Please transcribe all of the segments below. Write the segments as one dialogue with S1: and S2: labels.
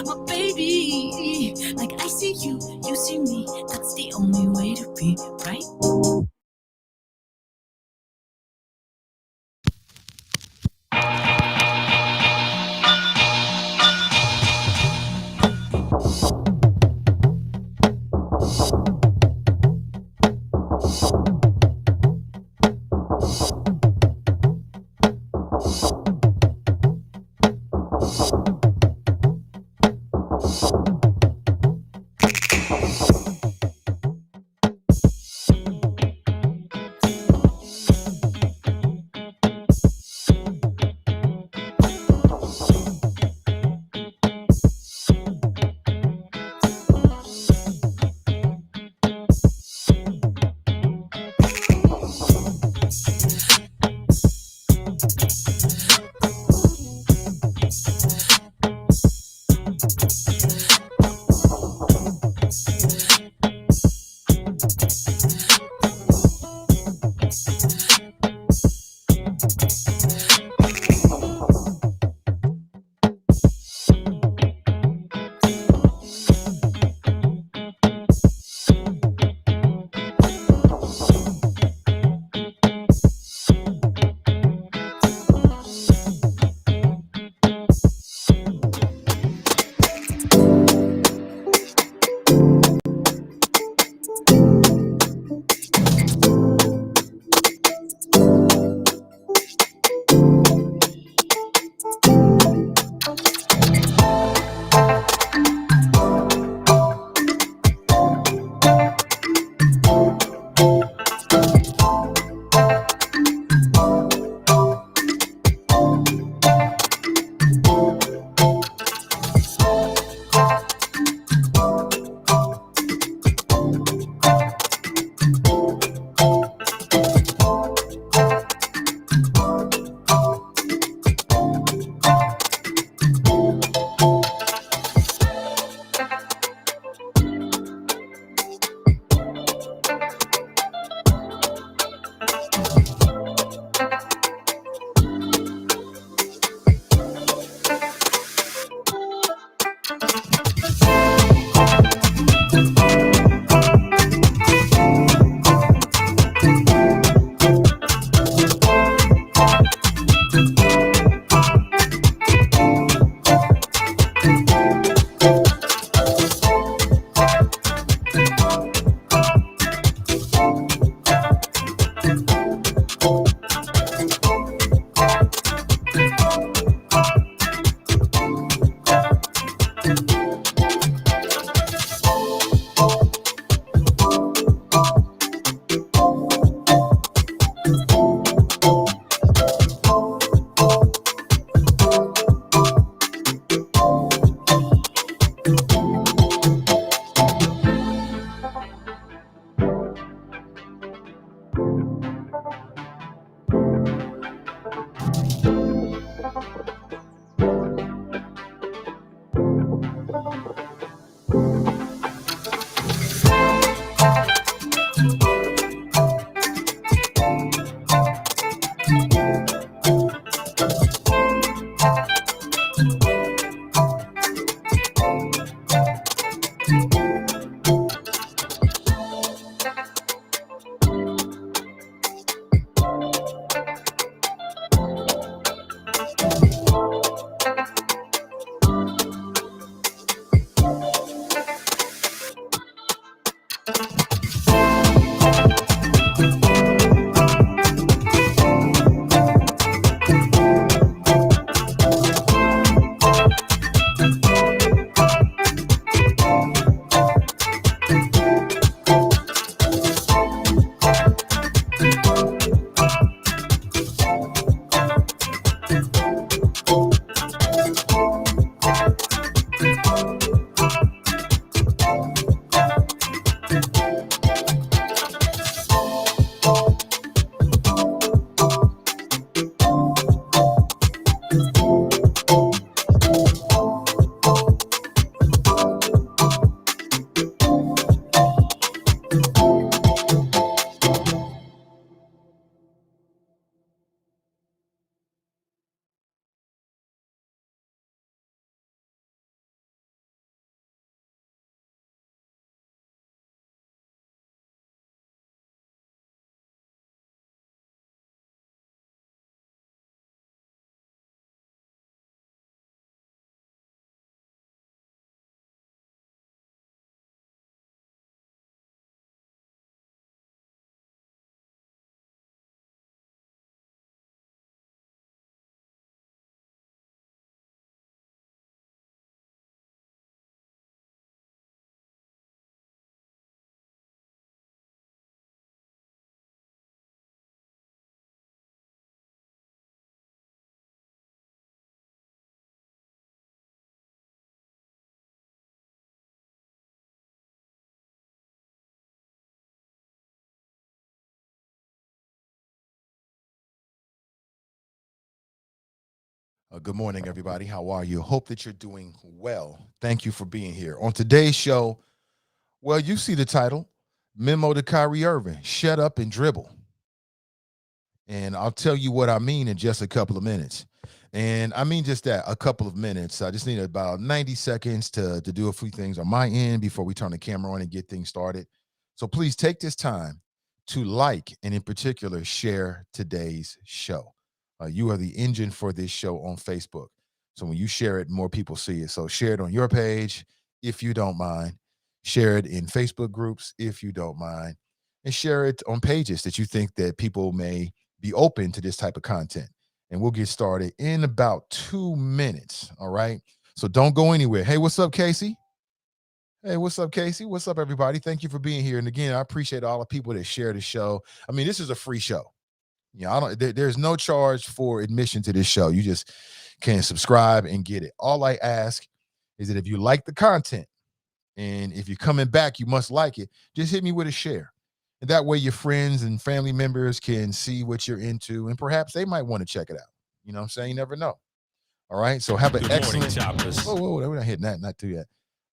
S1: my baby. Like I see you, you see me. That's the only way to be, right?
S2: Good morning, everybody. How are you? Hope that you're doing well. Thank you for being here. On today's show, well, you see the title, Memo to Kyrie Irving, Shut Up and Dribble. And I'll tell you what I mean in just a couple of minutes. And I mean just that, a couple of minutes. I just need about 90 seconds to do a few things on my end before we turn the camera on and get things started. So please take this time to like and in particular share today's show. You are the engine for this show on Facebook. So when you share it, more people see it. So share it on your page if you don't mind. Share it in Facebook groups if you don't mind. And share it on pages that you think that people may be open to this type of content. And we'll get started in about 2 minutes. All right. So don't go anywhere. Hey, what's up, Casey? Hey, what's up, Casey? What's up, everybody? Thank you for being here. And again, I appreciate all the people that share the show. I mean, this is a free show. There's no charge for admission to this show. You just can subscribe and get it. All I ask is that if you like the content and if you're coming back, you must like it. Just hit me with a share. And that way your friends and family members can see what you're into and perhaps they might want to check it out. You know what I'm saying? You never know. All right. So have an excellent. Whoa, we're not hitting that. Not too yet.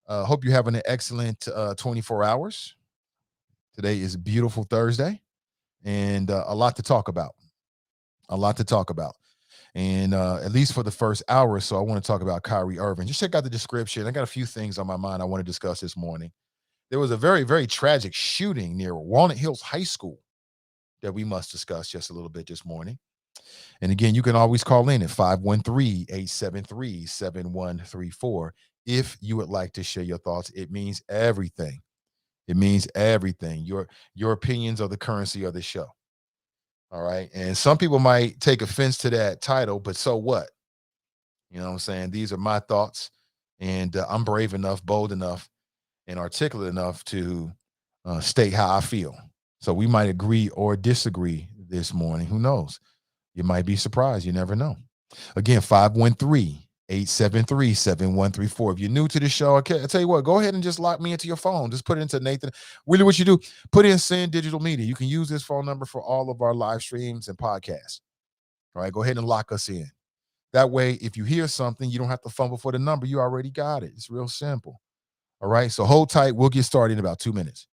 S2: Hope you're having an excellent 24 hours. Today is a beautiful Thursday and a lot to talk about. And at least for the first hour or so, I want to talk about Kyrie Irving. Just check out the description. I got a few things on my mind I want to discuss this morning. There was a very, very tragic shooting near Walnut Hills High School that we must discuss just a little bit this morning. And again, you can always call in at 513-873-7134 if you would like to share your thoughts. It means everything. It means everything. Your opinions are the currency of the show. All right. And some people might take offense to that title, but so what? You know what I'm saying? These are my thoughts. And I'm brave enough, bold enough, and articulate enough to state how I feel. So we might agree or disagree this morning. Who knows? You might be surprised. You never know. Again, 513-873-7134. If you're new to the show, I tell you what, go ahead and just lock me into your phone. Just put it into Nathan. Really what you do, put in Send Digital Media. You can use this phone number for all of our live streams and podcasts. All right, go ahead and lock us in. That way, if you hear something, you don't have to fumble for the number. You already got it. It's real simple. All right, so hold tight. We'll get started in about 2 minutes.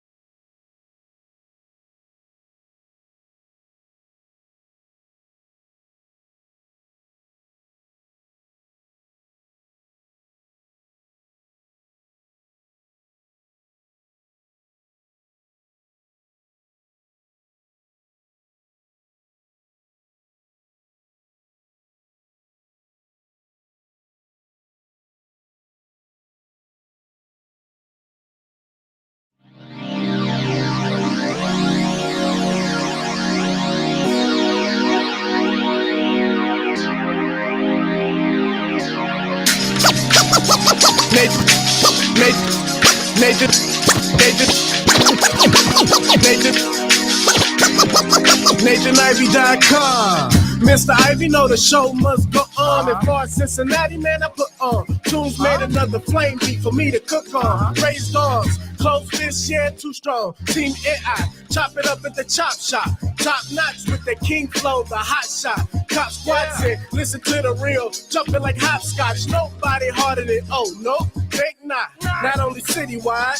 S3: NathanIvy.com. Mr. Ivy know the show must go on. And for Cincinnati, man, I put on. Tunes made another flame beat for me to cook on. Raised dogs, close fish, yeah, too strong. Team NI, chop it up at the chop shop. Top notch with the king flow, the hot shot. Cop squad said, listen to the real. Jumping like hopscotch, nobody harder than, oh, no, think not. Not only citywide,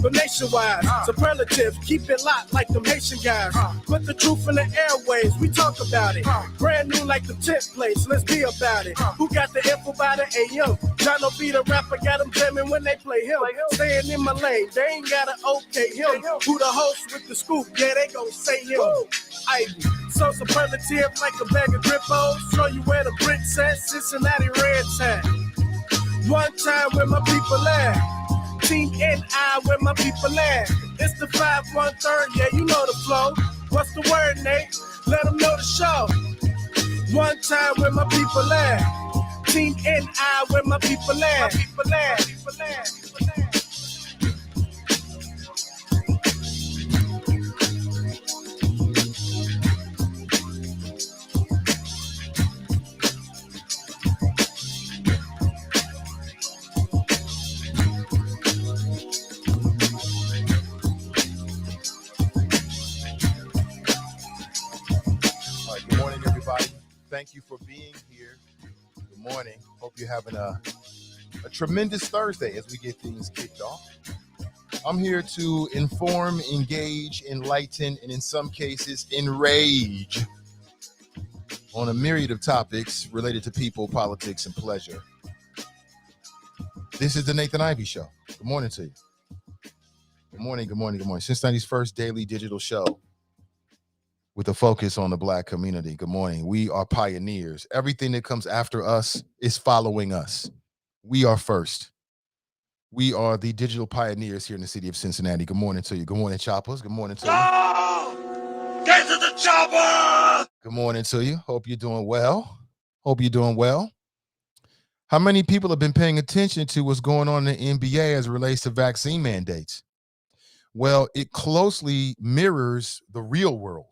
S3: but nationwide. Superlatives, keep it locked like them Haitian guys. Put the truth in the airwaves, we talk about it. Brand new like the templates, let's be about it. Who got the info about it? Hey, yo, John will be the rapper, got them jamming when they play him. Staying in my lane, they ain't gotta okay him. Who the host with the scoop? Yeah, they gon' say him. Ivy, so superlative like a bag of Drippos. Show you where the bricks at, Cincinnati Reds at. One time where my people at. Team NI where my people at. It's the 513, yeah, you know the flow. What's the word, Nate? Let them know the show. One time where my people at. Team NI where my people at.
S2: All right, good morning, everybody. Thank you for being here. Good Good morning. Hope you're having a tremendous Thursday as we get things kicked off. I'm here to inform, engage, enlighten, and in some cases, enrage on a myriad of topics related to people, politics, and pleasure. This is the Nathan Ivey Show. Good morning to you. Good morning, good morning, good morning. Cincinnati's first daily digital show with a focus on the Black community. Good morning. We are pioneers. Everything that comes after us is following us. We are first. We are the digital pioneers here in the city of Cincinnati. Good morning to you. Good morning, choppers. Good morning to you.
S4: Oh! Get to the chopper!
S2: Good morning to you. Hope you're doing well. Hope you're doing well. How many people have been paying attention to what's going on in the NBA as it relates to vaccine mandates? Well, it closely mirrors the real world.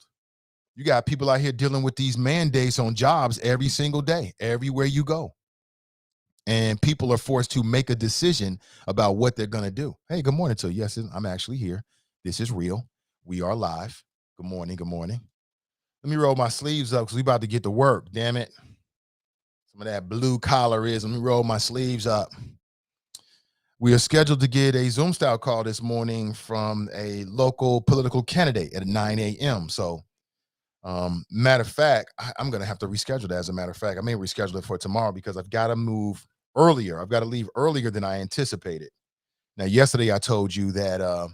S2: You got people out here dealing with these mandates on jobs every single day, everywhere you go. And people are forced to make a decision about what they're going to do. Hey, good morning to you. Yes, I'm actually here. This is real. We are live. Good morning. Good morning. Let me roll my sleeves up because we about to get to work. Damn it. Some of that blue collar is. Let me roll my sleeves up. We are scheduled to get a Zoom style call this morning from a local political candidate at 9 a.m. So, matter of fact, I'm going to have to reschedule that. As a matter of fact, I may reschedule it for tomorrow because I've got to move earlier. I've got to leave earlier than I anticipated. Now, yesterday I told you that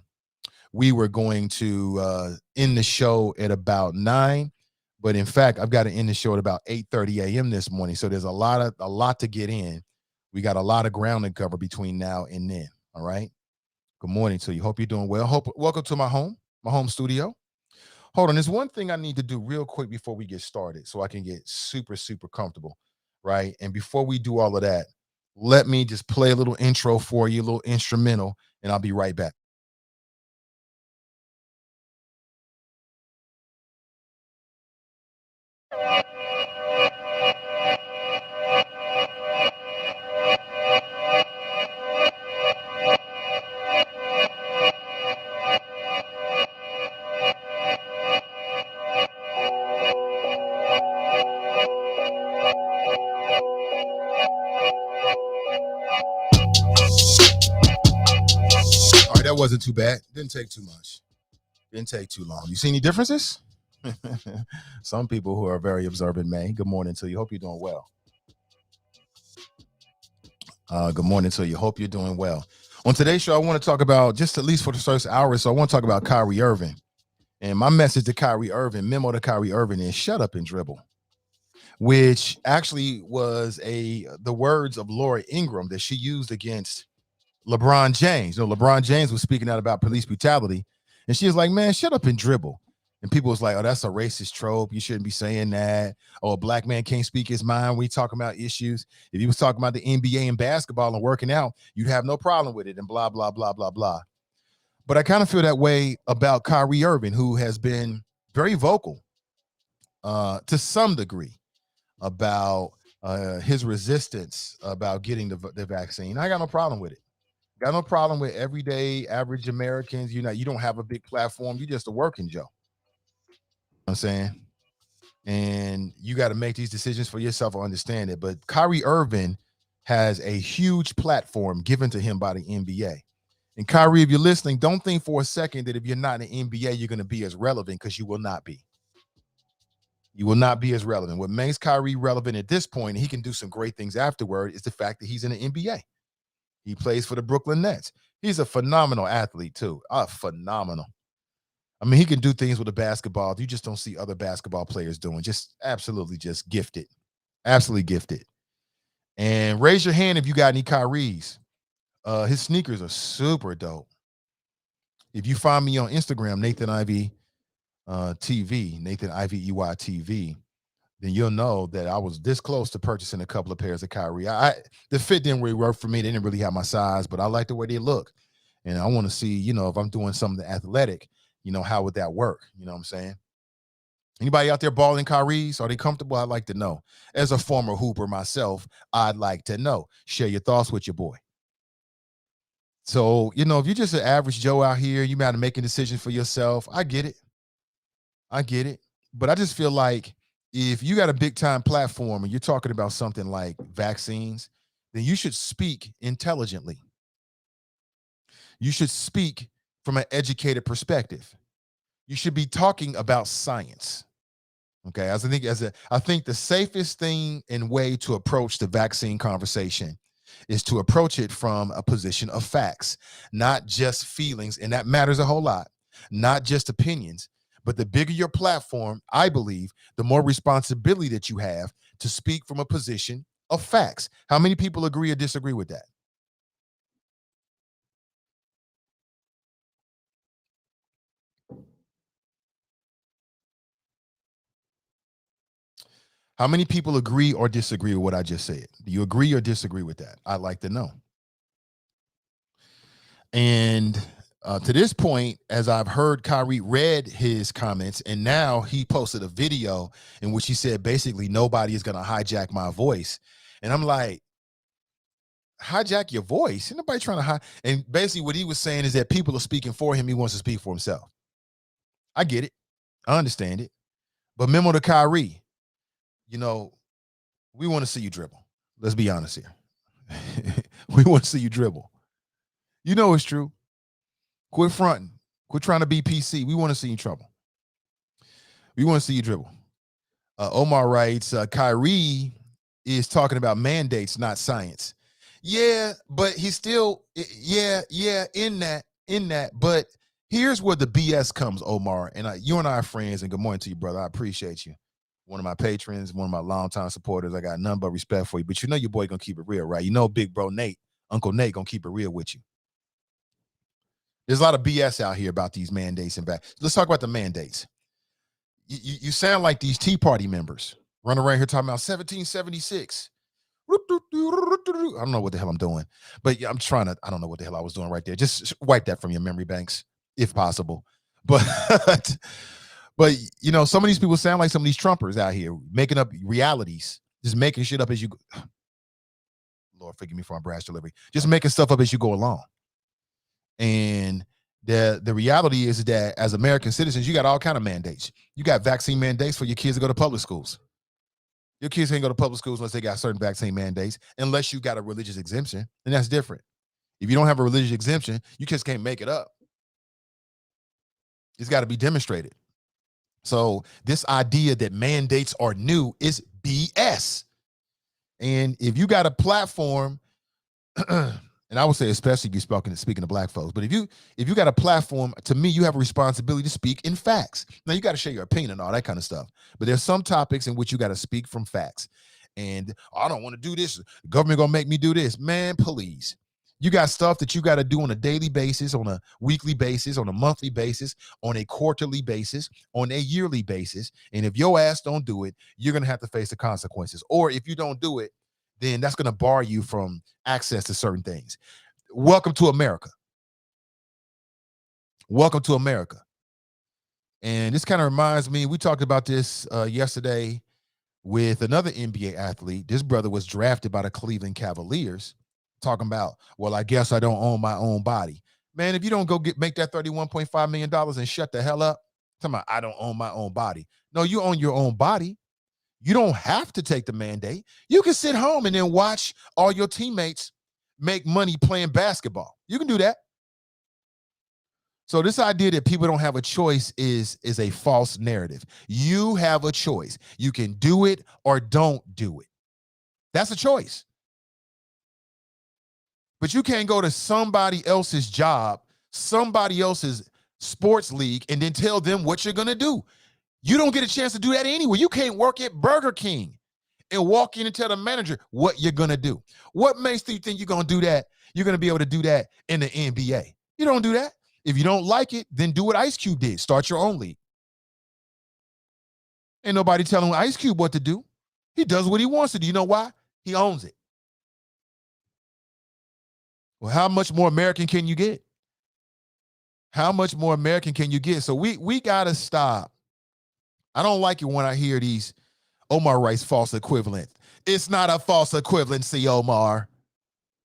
S2: we were going to end the show at about 9, but in fact, I've got to end the show at about 8:30 a.m. this morning. So there's a lot to get in. We got a lot of ground to cover between now and then. All right. Good morning to you. Hope you're doing well. Welcome to my home studio. Hold on. There's one thing I need to do real quick before we get started so I can get super, super comfortable. Right. And before we do all of that, let me just play a little intro for you, a little instrumental, and I'll be right back. All right, that wasn't too bad. Didn't take too much. Didn't take too long. You see any differences? Some people who are very observant may. Good morning to you. Hope you're doing well. Good morning to you. Hope you're doing well. On today's show, I want to talk about, just at least for the first hour, so I want to talk about Kyrie Irving. And my message to Kyrie Irving, memo to Kyrie Irving, is shut up and dribble, which actually was the words of Laura Ingraham that she used against LeBron James. You know, LeBron James was speaking out about police brutality, and she was like, man, shut up and dribble. And people was like, oh, that's a racist trope. You shouldn't be saying that. Oh, a black man can't speak his mind when he's talking about issues. If he was talking about the NBA and basketball and working out, you'd have no problem with it and blah, blah, blah, blah, blah. But I kind of feel that way about Kyrie Irving, who has been very vocal to some degree about his resistance about getting the vaccine. I got no problem with it. Got no problem with everyday average Americans. You don't have a big platform. You're just a working Joe. You know what I'm saying? And you got to make these decisions for yourself or understand it. But Kyrie Irving has a huge platform given to him by the NBA. And Kyrie, if you're listening, don't think for a second that if you're not in the NBA, you're going to be as relevant, because you will not be. You will not be as relevant. What makes Kyrie relevant at this point, and he can do some great things afterward, is the fact that he's in the NBA. He plays for the Brooklyn Nets. He's a phenomenal athlete, too. Phenomenal. I mean, he can do things with a basketball you just don't see other basketball players doing. Just absolutely just gifted. Absolutely gifted. And raise your hand if you got any Kyries. His sneakers are super dope. If you find me on Instagram, Nathan Ivey TV, Nathan Ivey EY TV, then you'll know that I was this close to purchasing a couple of pairs of Kyrie. The fit didn't really work for me. They didn't really have my size, but I like the way they look. And I want to see, if I'm doing something athletic, how would that work? You know what I'm saying? Anybody out there balling Kyries? Are they comfortable? I'd like to know. As a former hooper myself, I'd like to know. Share your thoughts with your boy. So, if you're just an average Joe out here, you might be making decisions for yourself. I get it. But I just feel like if you got a big time platform and you're talking about something like vaccines, then you should speak intelligently. You should speak from an educated perspective. You should be talking about science. Okay, I think the safest thing and way to approach the vaccine conversation is to approach it from a position of facts, not just feelings, and that matters a whole lot, not just opinions. But the bigger your platform, I believe, the more responsibility that you have to speak from a position of facts. How many people agree or disagree with that? How many people agree or disagree with what I just said? Do you agree or disagree with that? I'd like to know. And to this point, as I've heard Kyrie read his comments, and now he posted a video in which he said basically nobody is going to hijack my voice. And I'm like, hijack your voice? Ain't nobody trying to hide. And basically what he was saying is that people are speaking for him. He wants to speak for himself. I get it. I understand it. But Memo to Kyrie, you know, we want to see you dribble. Let's be honest here. We want to see you dribble. You know it's true. Quit fronting. Quit trying to be PC. We want to see you trouble. We want to see you dribble. Omar writes, Kyrie is talking about mandates, not science. Yeah, but he's still, in that. But here's where the BS comes, Omar. And you and I are friends, and good morning to you, brother. I appreciate you. One of my patrons, one of my longtime supporters. I got none but respect for you. But you know your boy gonna keep it real, right? You know big bro Nate, Uncle Nate gonna keep it real with you. There's a lot of BS out here about these mandates and back. Let's talk about the mandates. You sound like these Tea Party members running around here talking about 1776. I don't know what the hell I'm doing, but yeah, I don't know what the hell I was doing right there. Just wipe that from your memory banks if possible. But you know, some of these people sound like some of these Trumpers out here making up realities, just making shit up as you go. Lord, forgive me for my brash delivery. Just making stuff up as you go along. And the reality is that as American citizens, you got all kind of mandates. You got vaccine mandates for your kids to go to public schools. Your kids can't go to public schools unless they got certain vaccine mandates, unless you got a religious exemption, and that's different. If you don't have a religious exemption, you just can't make it up. It's got to be demonstrated. So this idea that mandates are new is BS. And if you got a platform, and I would say especially if you're speaking to black folks, but if you got a platform, to me, you have a responsibility to speak in facts. Now, you got to share your opinion and all that kind of stuff, but there's some topics in which you got to speak from facts. And I don't want to do this. The government gonna make me do this. Man, please. You got stuff that you got to do on a daily basis, on a weekly basis, on a monthly basis, on a quarterly basis, on a yearly basis. And if your ass don't do it, you're going to have to face the consequences. Or if you don't do it, then that's going to bar you from access to certain things. Welcome to America. Welcome to America. And this kind of reminds me, we talked about this yesterday with another NBA athlete. This brother was drafted by the Cleveland Cavaliers, talking about, well, I guess I don't own my own body. Man, if you don't go make that $31.5 million and shut the hell up, talking about I don't own my own body. No, you own your own body. You don't have to take the mandate. You can sit home and then watch all your teammates make money playing basketball. You can do that. So this idea that people don't have a choice is a false narrative. You have a choice. You can do it or don't do it. That's a choice. But you can't go to somebody else's job, somebody else's sports league, and then tell them what you're going to do. You don't get a chance to do that anyway. You can't work at Burger King and walk in and tell the manager what you're going to do. What makes you think you're going to do that? You're going to be able to do that in the NBA. You don't do that. If you don't like it, then do what Ice Cube did. Start your own league. Ain't nobody telling Ice Cube what to do. He does what he wants to do. You know why? He owns it. Well, how much more American can you get? How much more American can you get? So we got to stop. I don't like it when I hear these Omar writes false equivalent. It's not a false equivalency, Omar.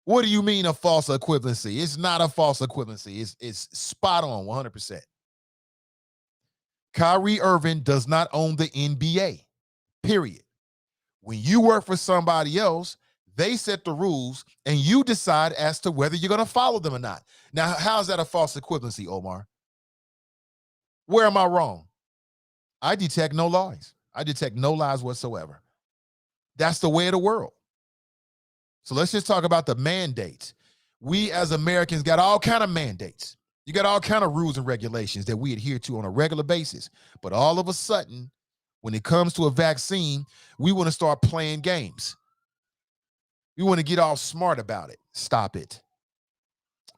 S2: What do you mean a false equivalency? It's not a false equivalency. It's spot on 100%. Kyrie Irving does not own the NBA. period. When you work for somebody else, they set the rules and you decide as to whether you're going to follow them or not. Now, how's that a false equivalency, Omar? Where am I wrong? I detect no lies. I detect no lies whatsoever. That's the way of the world. So let's just talk about the mandates. We as Americans got all kind of mandates. You got all kind of rules and regulations that we adhere to on a regular basis. But all of a sudden, when it comes to a vaccine, we want to start playing games. We want to get all smart about it. Stop it.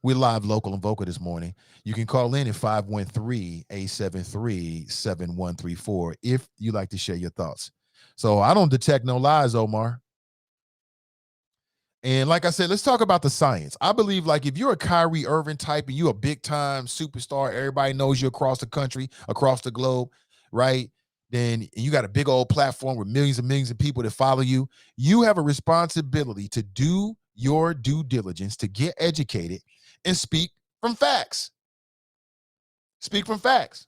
S2: We're live, local, and vocal this morning. You can call in at 513-873-7134 if you like to share your thoughts. So I don't detect no lies, Omar. And like I said, let's talk about the science. I believe like if you're a Kyrie Irving type and you're a big time superstar, everybody knows you across the country, across the globe, right? Then you got a big old platform with millions and millions of people that follow you. You have a responsibility to do your due diligence, to get educated and speak from facts. Speak from facts.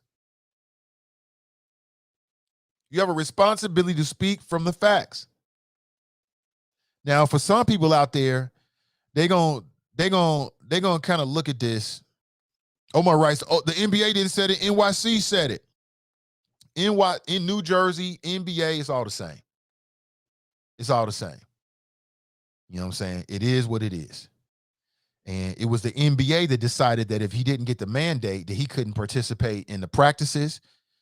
S2: You have a responsibility to speak from the facts. Now, for some people out there, they're gonna kind of look at this. Omar writes, oh, the NBA didn't say it, NYC said it. In New Jersey, NBA, it's all the same. It's all the same. You know what I'm saying? It is what it is. And it was the NBA that decided that if he didn't get the mandate, that he couldn't participate in the practices.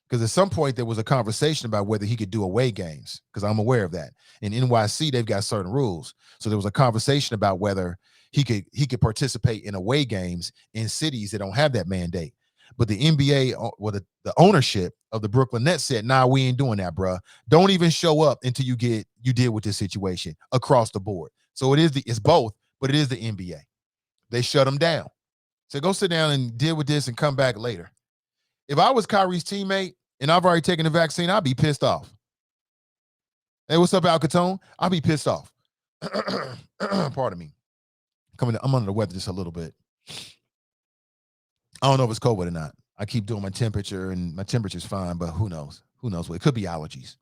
S2: Because at some point there was a conversation about whether he could do away games, because I'm aware of that. In NYC, they've got certain rules. So there was a conversation about whether he could participate in away games in cities that don't have that mandate. But the NBA, well, the ownership of the Brooklyn Nets said, nah, we ain't doing that, bruh. Don't even show up until you deal with this situation across the board. So it's both, but it is the NBA. They shut him down. So go sit down and deal with this and come back later. If I was Kyrie's teammate and I've already taken the vaccine, I'd be pissed off. Hey, what's up, Al Capone? I'll be pissed off. Pardon me. I'm under the weather just a little bit. I don't know if it's COVID or not. I keep doing my temperature, and my temperature's fine, but who knows? Who knows what? It could be allergies.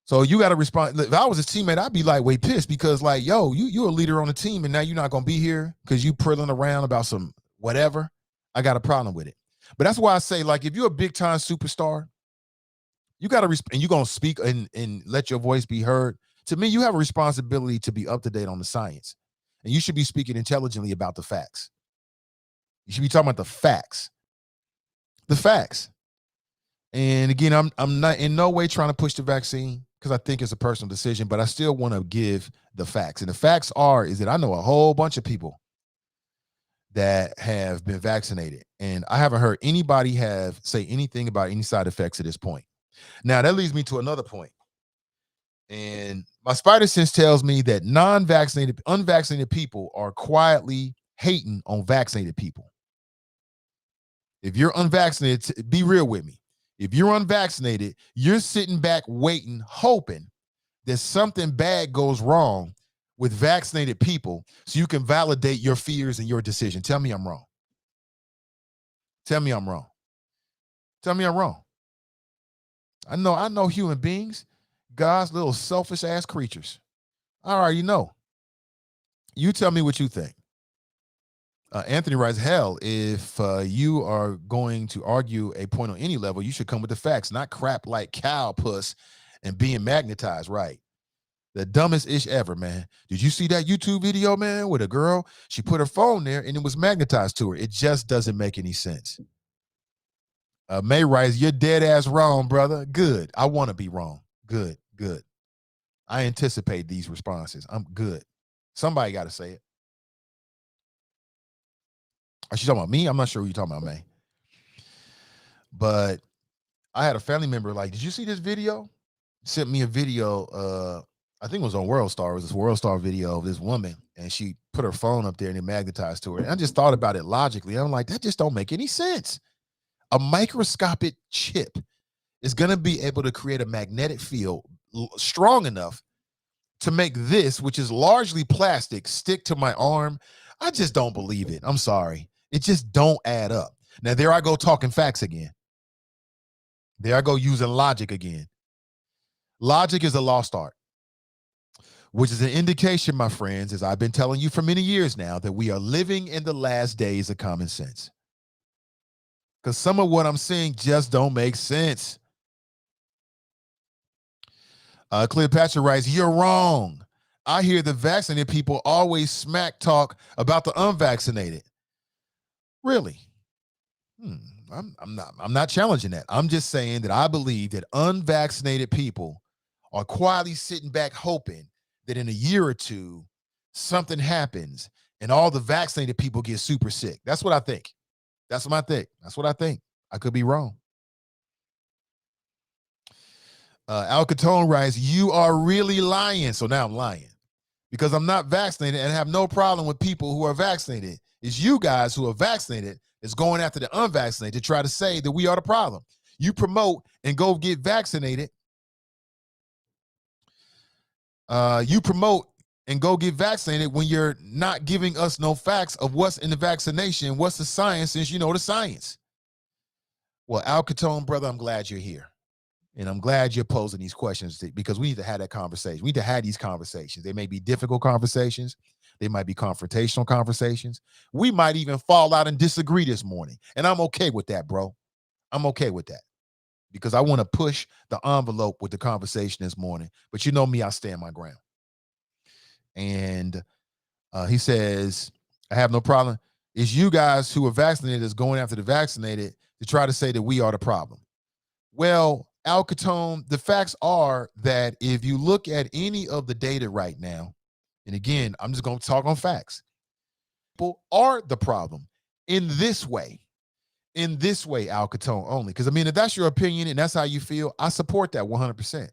S2: So you got to respond. If I was his teammate, I'd be like, way pissed, because like, yo, you're a leader on the team, and now you're not going to be here because you prilling around about some whatever. I got a problem with it. But that's why I say, like, if you're a big-time superstar, you got to and you're going to speak and let your voice be heard. To me, you have a responsibility to be up to date on the science, and you should be speaking intelligently about the facts. You should be talking about the facts. The facts. And again, I'm not in no way trying to push the vaccine, because I think it's a personal decision, but I still want to give the facts. And the facts is that I know a whole bunch of people that have been vaccinated, and I haven't heard anybody say anything about any side effects at this point. Now, that leads me to another point. And my spider sense tells me that unvaccinated people are quietly hating on vaccinated people. If you're unvaccinated, be real with me. If you're unvaccinated, you're sitting back waiting, hoping that something bad goes wrong with vaccinated people so you can validate your fears and your decision. Tell me I'm wrong. Tell me I'm wrong. Tell me I'm wrong. I know human beings, God's little selfish ass creatures. I already know. You tell me what you think. Anthony writes, hell, if you are going to argue a point on any level, you should come with the facts, not crap like cow puss and being magnetized, right? The dumbest ish ever, man. Did you see that YouTube video, man, with a girl? She put her phone there and it was magnetized to her. It just doesn't make any sense. May writes, you're dead ass wrong, brother. Good. I want to be wrong. Good. I anticipate these responses. I'm good. Somebody got to say it. Are she talking about me? I'm not sure who you're talking about, May. But I had a family member like, did you see this video? Sent me a video. I think it was on World Star. It was this World Star video of this woman, and she put her phone up there and it magnetized to her. And I just thought about it logically. I'm like, that just don't make any sense. A microscopic chip is going to be able to create a magnetic field strong enough to make this, which is largely plastic, stick to my arm. I just don't believe it. I'm sorry. It just don't add up. Now, there I go talking facts again. There I go using logic again. Logic is a lost art, which is an indication, my friends, as I've been telling you for many years now, that we are living in the last days of common sense. Because some of what I'm saying just don't make sense. Cleopatra writes, you're wrong. I hear the vaccinated people always smack talk about the unvaccinated. Really? I'm not challenging that. I'm just saying that I believe that unvaccinated people are quietly sitting back hoping that in a year or two, something happens and all the vaccinated people get super sick. That's what I think. That's what I think. I could be wrong. Al Capone writes, you are really lying. So now I'm lying because I'm not vaccinated and have no problem with people who are vaccinated. It's you guys who are vaccinated that's going after the unvaccinated to try to say that we are the problem. You promote and go get vaccinated. You promote and go get vaccinated when you're not giving us no facts of what's in the vaccination, what's the science, since you know the science. Well, Al Capone, brother, I'm glad you're here. And I'm glad you're posing these questions because we need to have that conversation. We need to have these conversations. They may be difficult conversations. They might be confrontational conversations. We might even fall out and disagree this morning. And I'm okay with that, bro. I'm okay with that because I want to push the envelope with the conversation this morning. But you know me, I stand my ground. And he says, I have no problem. It's you guys who are vaccinated that's going after the vaccinated to try to say that we are the problem. Well, Al Capone, the facts are that if you look at any of the data right now, and again, I'm just going to talk on facts, people are the problem in this way, Al Capone only. Because, I mean, if that's your opinion and that's how you feel, I support that 100%.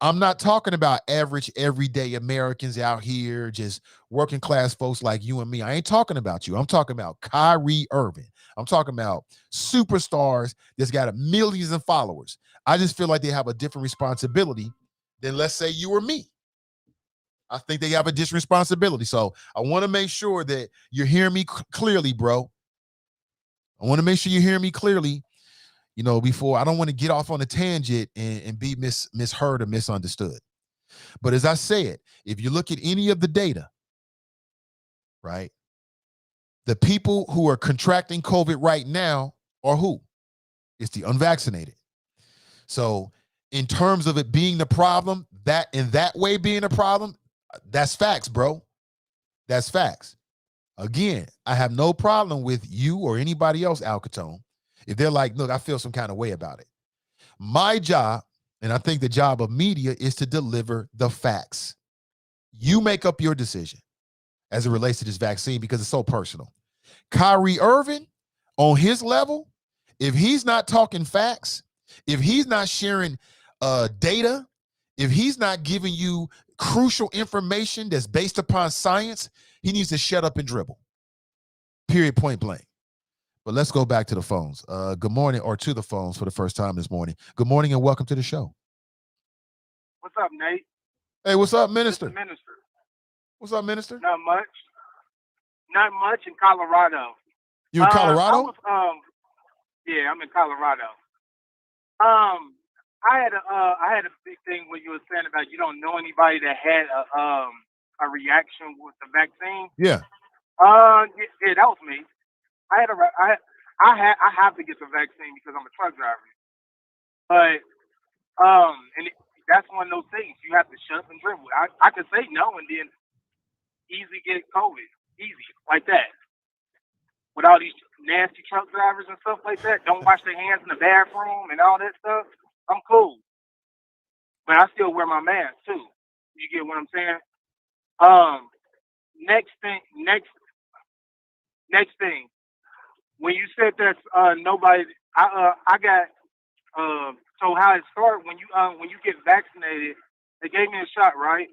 S2: I'm not talking about average, everyday Americans out here, just working class folks like you and me. I ain't talking about you. I'm talking about Kyrie Irving. I'm talking about superstars that's got millions of followers. I just feel like they have a different responsibility than, let's say, you or me. I think they have a different responsibility. So I want to make sure that you're hearing me clearly, bro. I want to make sure you hear me clearly. You know, before I don't want to get off on a tangent and be misheard or misunderstood. But as I said, if you look at any of the data, right, the people who are contracting COVID right now are who? It's the unvaccinated. So in terms of it being the problem, that in that way being a problem, that's facts, bro. That's facts. Again, I have no problem with you or anybody else, Al Capone, if they're like, look, I feel some kind of way about it. My job, and I think the job of media, is to deliver the facts. You make up your decision as it relates to this vaccine because it's so personal. Kyrie Irving, on his level, if he's not talking facts, if he's not sharing data, if he's not giving you crucial information that's based upon science, he needs to shut up and dribble. Period, point blank. But let's go back to the phones. Good morning, or to the phones for the first time this morning. Good morning and welcome to the show.
S5: What's up, Nate?
S2: Hey, what's up, Minister?
S5: Minister.
S2: What's up, Minister?
S5: Not much. Not much in Colorado.
S2: You in Colorado?
S5: Yeah, I'm in Colorado. I had a big thing when you were saying about you don't know anybody that had a reaction with the vaccine.
S2: Yeah.
S5: Yeah, that was me. I have to get the vaccine because I'm a truck driver. But that's one of those things you have to shut up and dribble. I could say no and then easily get COVID, easy like that. With all these nasty truck drivers and stuff like that, don't wash their hands in the bathroom and all that stuff. I'm cool, but I still wear my mask too. You get what I'm saying? Next thing. When you said that nobody, I got so how it started when you get vaccinated, they gave me a shot, right?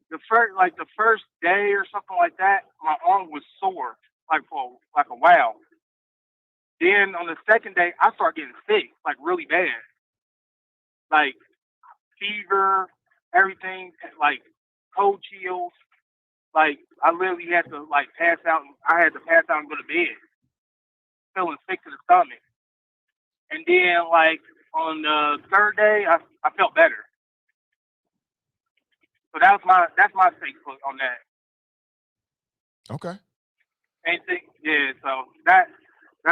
S5: The first day or something like that, my arm was sore for a while. Then on the second day, I started getting sick, like really bad, like fever, everything, like cold chills. Like I literally had to pass out. I had to pass out and go to bed, feeling sick to the stomach. And then on the third day, I felt better. So that's my Facebook on that.
S2: Okay.
S5: Anything? Yeah. So that's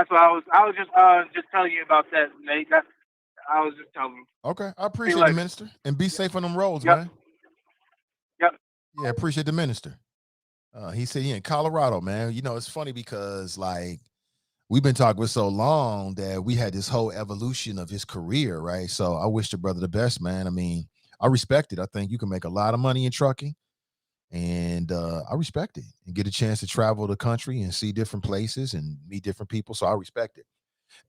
S5: what I was just telling you about that, Nate. I was just telling you.
S2: Okay. I appreciate the minister, and be safe on them roads, man.
S5: Yep.
S2: Yeah, appreciate the minister. He said he in Colorado, man. You know, it's funny because like we've been talking for so long that we had this whole evolution of his career, right? So I wish the brother the best, man. I mean, I respect it. I think you can make a lot of money in trucking, and I respect it, and get a chance to travel the country and see different places and meet different people. So I respect it.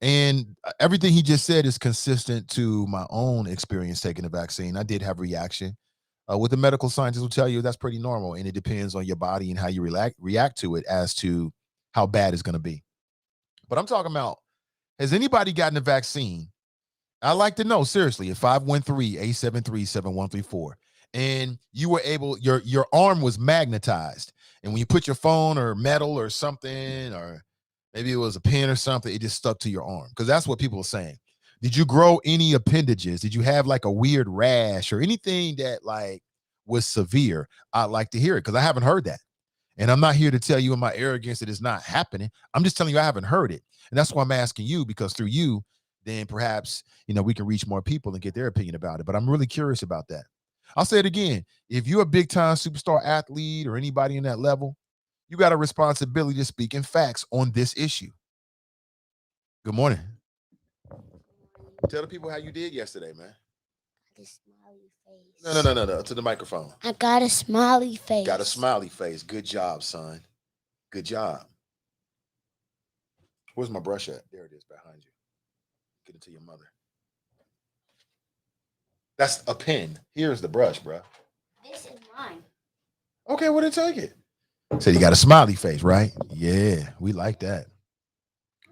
S2: And everything he just said is consistent to my own experience taking the vaccine. I did have a reaction. What the medical scientists will tell you, that's pretty normal, and it depends on your body and how you react to it as to how bad it's going to be. But I'm talking about, has anybody gotten a vaccine? I'd like to know, seriously, at 513-873-7134. And you were able, your arm was magnetized. And when you put your phone or metal or something, or maybe it was a pen or something, it just stuck to your arm. Because that's what people are saying. Did you grow any appendages? Did you have like a weird rash or anything that like was severe? I'd like to hear it, because I haven't heard that. And I'm not here to tell you in my arrogance that it's not happening. I'm just telling you I haven't heard it. And that's why I'm asking you, because through you, then perhaps, you know, we can reach more people and get their opinion about it. But I'm really curious about that. I'll say it again. If you're a big time superstar athlete or anybody in that level, you got a responsibility to speak in facts on this issue. Good morning. Tell the people how you did yesterday, man.
S6: A smiley face.
S2: No. To the microphone.
S6: I got a smiley face.
S2: Got a smiley face. Good job, son. Good job. Where's my brush at? There it is, behind you. Get it to your mother. That's a pen. Here's the brush, bro.
S6: This is mine.
S2: Okay, well, then take it. So you got a smiley face, right? Yeah, we like that.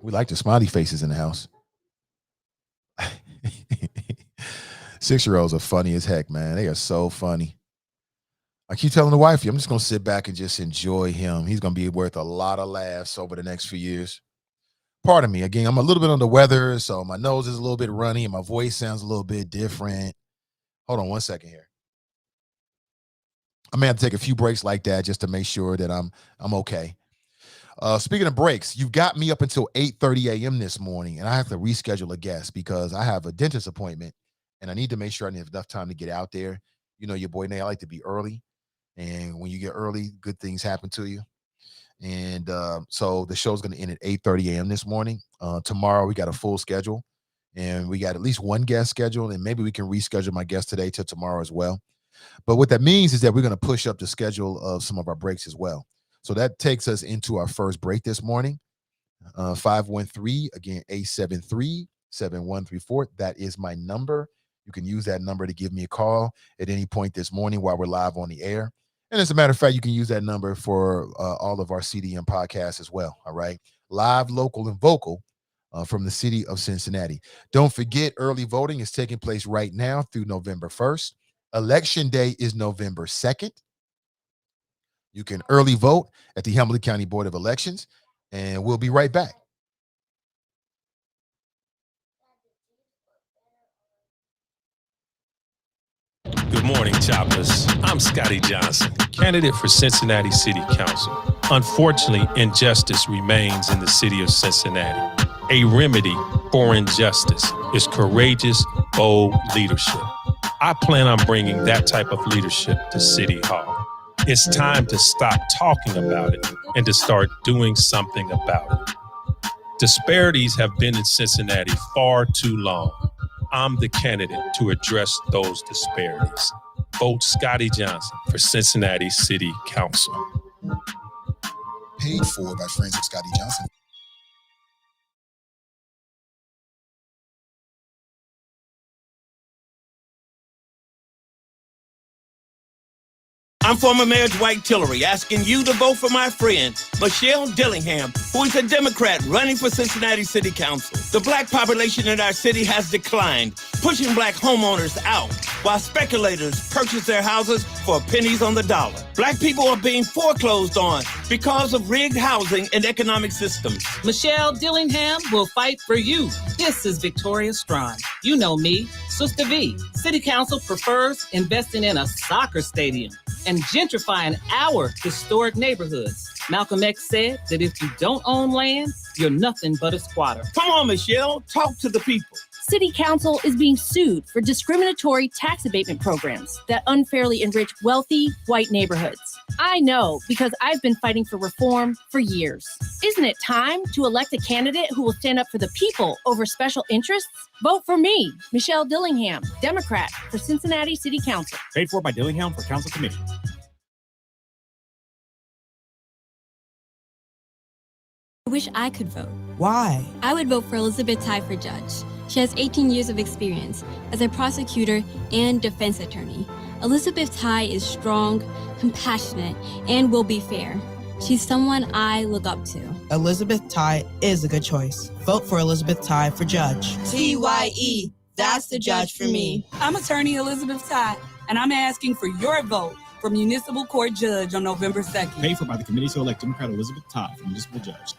S2: We like the smiley faces in the house. 6-year-olds are funny as heck, man. They are so funny. I keep telling the wifey, I'm just going to sit back and just enjoy him. He's going to be worth a lot of laughs over the next few years. Pardon me. Again, I'm a little bit under the weather, so my nose is a little bit runny and my voice sounds a little bit different. Hold on one second here. I may have to take a few breaks like that just to make sure that I'm okay. Speaking of breaks, you've got me up until 8:30 a.m. this morning, and I have to reschedule a guest because I have a dentist appointment, and I need to make sure I have enough time to get out there. You know, your boy Nate, I like to be early, and when you get early, good things happen to you. And so the show's going to end at 8:30 a.m. this morning. Tomorrow, we got a full schedule, and we got at least one guest scheduled, and maybe we can reschedule my guest today to tomorrow as well. But what that means is that we're going to push up the schedule of some of our breaks as well. So that takes us into our first break this morning. 513, again, 873-7134. That is my number. You can use that number to give me a call at any point this morning while we're live on the air. And as a matter of fact, you can use that number for all of our CDM podcasts as well. All right. Live, local, and vocal from the city of Cincinnati. Don't forget, early voting is taking place right now through November 1st. Election day is November 2nd. You can early vote at the Hamilton County Board of Elections, and we'll be right back.
S7: Good morning, Choppers. I'm Scotty Johnson, candidate for Cincinnati City Council. Unfortunately, injustice remains in the city of Cincinnati. A remedy for injustice is courageous, bold leadership. I plan on bringing that type of leadership to City Hall. It's time to stop talking about it and to start doing something about it. Disparities have been in Cincinnati far too long. I'm the candidate to address those disparities. Vote Scotty Johnson for Cincinnati City Council.
S2: Paid for by friends of Scotty Johnson.
S8: I'm former Mayor Dwight Tillery asking you to vote for my friend, Michelle Dillingham, who is a Democrat running for Cincinnati City Council. The black population in our city has declined, pushing black homeowners out while speculators purchase their houses for pennies on the dollar. Black people are being foreclosed on because of rigged housing and economic systems.
S9: Michelle Dillingham will fight for you. This is Victoria Strawn. You know me. Sister V, City Council prefers investing in a soccer stadium and gentrifying our historic neighborhoods. Malcolm X said that if you don't own land, you're nothing but a squatter.
S8: Come on, Michelle, talk to the people.
S10: City Council is being sued for discriminatory tax abatement programs that unfairly enrich wealthy white neighborhoods. I know because I've been fighting for reform for years. Isn't it time to elect a candidate who will stand up for the people over special interests? Vote for me, Michelle Dillingham, Democrat for Cincinnati City Council.
S11: Paid for by Dillingham for Council Committee.
S12: I wish I could vote.
S13: Why?
S12: I would vote for Elizabeth Tai for judge. She has 18 years of experience as a prosecutor and defense attorney. Elizabeth Tai is strong, compassionate, and will be fair. She's someone I look up to.
S13: Elizabeth Tai is a good choice. Vote for Elizabeth Tai for judge.
S14: TYE, that's the judge for me. I'm attorney Elizabeth Tai, and I'm asking for your vote for municipal court judge on November 2nd.
S11: Paid for by the committee to elect Democrat Elizabeth Tai for municipal judge.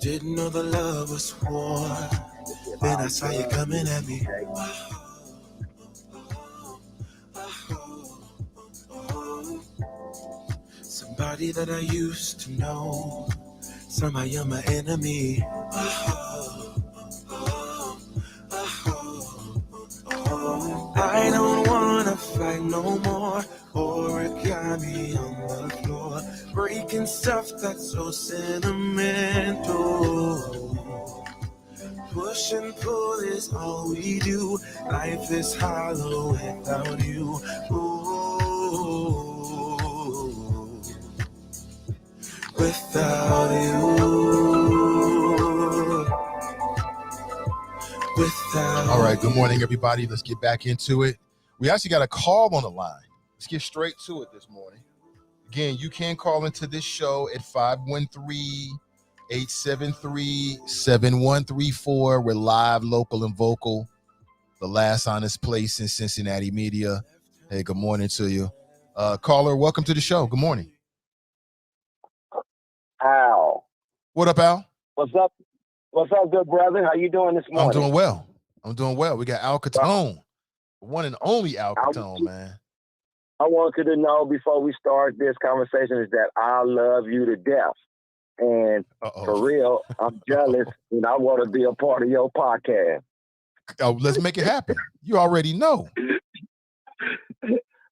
S15: Didn't know the love was war. Then I saw you coming at me. Somebody that I used to know. Somehow you're my enemy. I don't wanna fight no more. Origami on the floor, breaking stuff that's so sentimental. Push and pull is all we do. Life is hollow without you. Ooh, without you. Without.
S2: All right, good morning, everybody. Let's get back into it. We actually got a call on the line. Let's get straight to it this morning. Again, you can call into this show at 513-873-7134. We're live, local, and vocal. The last honest place in Cincinnati media. Hey, good morning to you. Caller, welcome to the show. Good morning.
S16: Al.
S2: What up, Al?
S16: What's up? What's up, good brother? How you doing this morning?
S2: I'm doing well. We got Al Catone. The one and only Al Catone, man.
S16: I want you to know before we start this conversation is that I love you to death. And for real, I'm jealous and I want to be a part of your podcast.
S2: Oh, let's make it happen. You already know.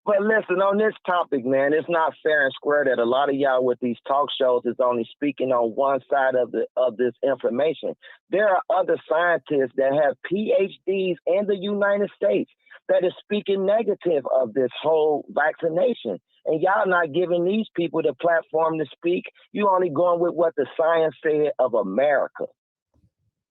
S16: But listen, on this topic, man, it's not fair and square that a lot of y'all with these talk shows is only speaking on one side of this information. There are other scientists that have PhDs in the United States that is speaking negative of this whole vaccination. And y'all not giving these people the platform to speak. You only going with what the science said of America.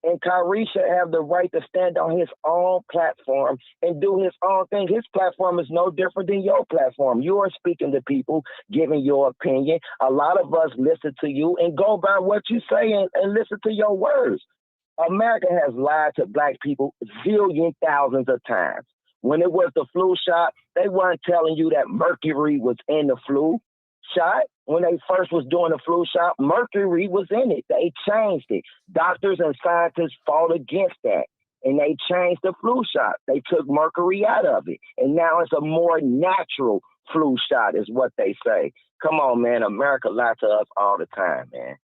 S16: And Kyrie should have the right to stand on his own platform and do his own thing. His platform is no different than your platform. You are speaking to people, giving your opinion. A lot of us listen to you and go by what you say and listen to your words. America has lied to black people zillion thousands of times. When it was the flu shot, they weren't telling you that mercury was in the flu shot. When they first was doing the flu shot, mercury was in it. They changed it. Doctors and scientists fought against that, and they changed the flu shot. They took mercury out of it, and now it's a more natural flu shot is what they say. Come on, man. America lies to us all the time, man.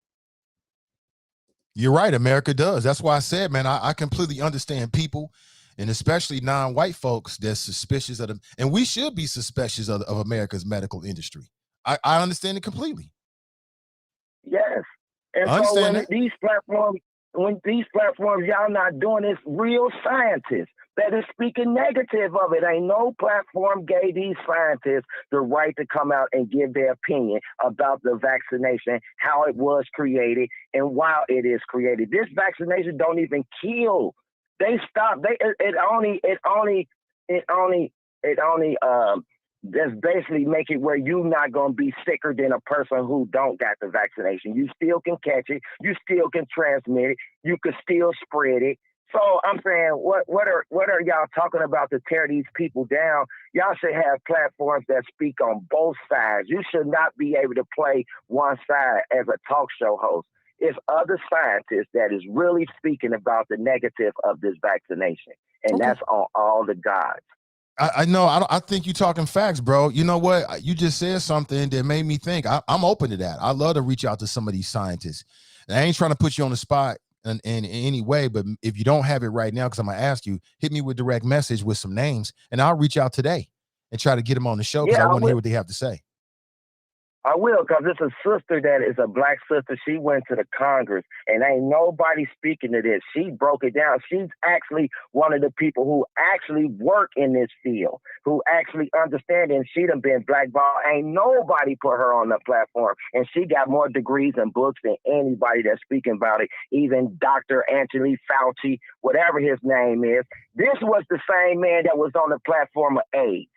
S2: You're right. America does. That's why I said, man, I completely understand people, and especially non-white folks that's suspicious of them. And we should be suspicious of America's medical industry. I understand it completely.
S16: Yes. And
S2: I
S16: so
S2: understand
S16: when these platforms, y'all not doing this, real scientists that is speaking negative of it. Ain't no platform gave these scientists the right to come out and give their opinion about the vaccination, how it was created, and why it is created. This vaccination don't even kill They stopped. It only just basically make it where you're not going to be sicker than a person who don't got the vaccination. You still can catch it. You still can transmit it. You can still spread it. So I'm saying, what are y'all talking about to tear these people down? Y'all should have platforms that speak on both sides. You should not be able to play one side as a talk show host. It's other scientists that is really speaking about the negative of this vaccination, and that's on all the gods.
S2: I know. I think you're talking facts, bro. You know what? You just said something that made me think. I'm open to that. I love to reach out to some of these scientists. And I ain't trying to put you on the spot in any way, but if you don't have it right now, because I'm going to ask you, hit me with direct message with some names, and I'll reach out today and try to get them on the show because I want to hear what they have to say.
S16: I will, because it's a sister that is a black sister. She went to the Congress, and ain't nobody speaking to this. She broke it down. She's actually one of the people who actually work in this field, who actually understand it, and she done been blackballed. Ain't nobody put her on the platform, and she got more degrees and books than anybody that's speaking about it, even Dr. Anthony Fauci, whatever his name is. This was the same man that was on the platform of AIDS.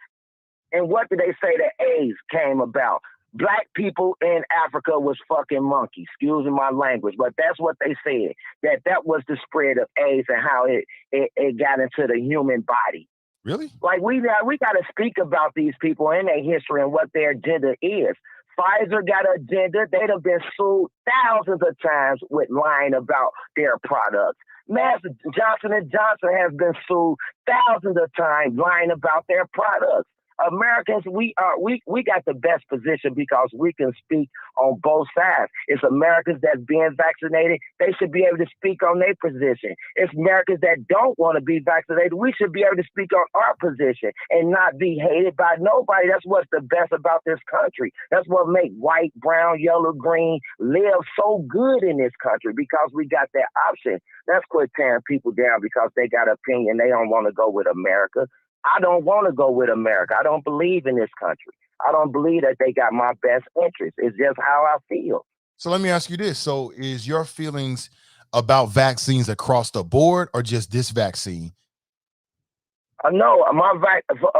S16: And what did they say that AIDS came about? Black people in Africa was fucking monkeys, excuse my language, but that's what they said, that was the spread of AIDS and how it got into the human body.
S2: Really?
S16: Like, we got to speak about these people and their history and what their agenda is. Pfizer got an agenda. They'd have been sued thousands of times with lying about their products. Johnson & Johnson has been sued thousands of times lying about their products. Americans, we got the best position because we can speak on both sides. It's Americans that's being vaccinated. They should be able to speak on their position. It's Americans that don't want to be vaccinated. We should be able to speak on our position and not be hated by nobody. That's what's the best about this country. That's what makes white, brown, yellow, green live so good in this country, because we got that option. Let's quit tearing people down because they got an opinion. They don't want to go with America. I don't want to go with America. I don't believe in this country. I don't believe that they got my best interest. It's just how I feel.
S2: So let me ask you this. So is your feelings about vaccines across the board or just this vaccine?
S16: No,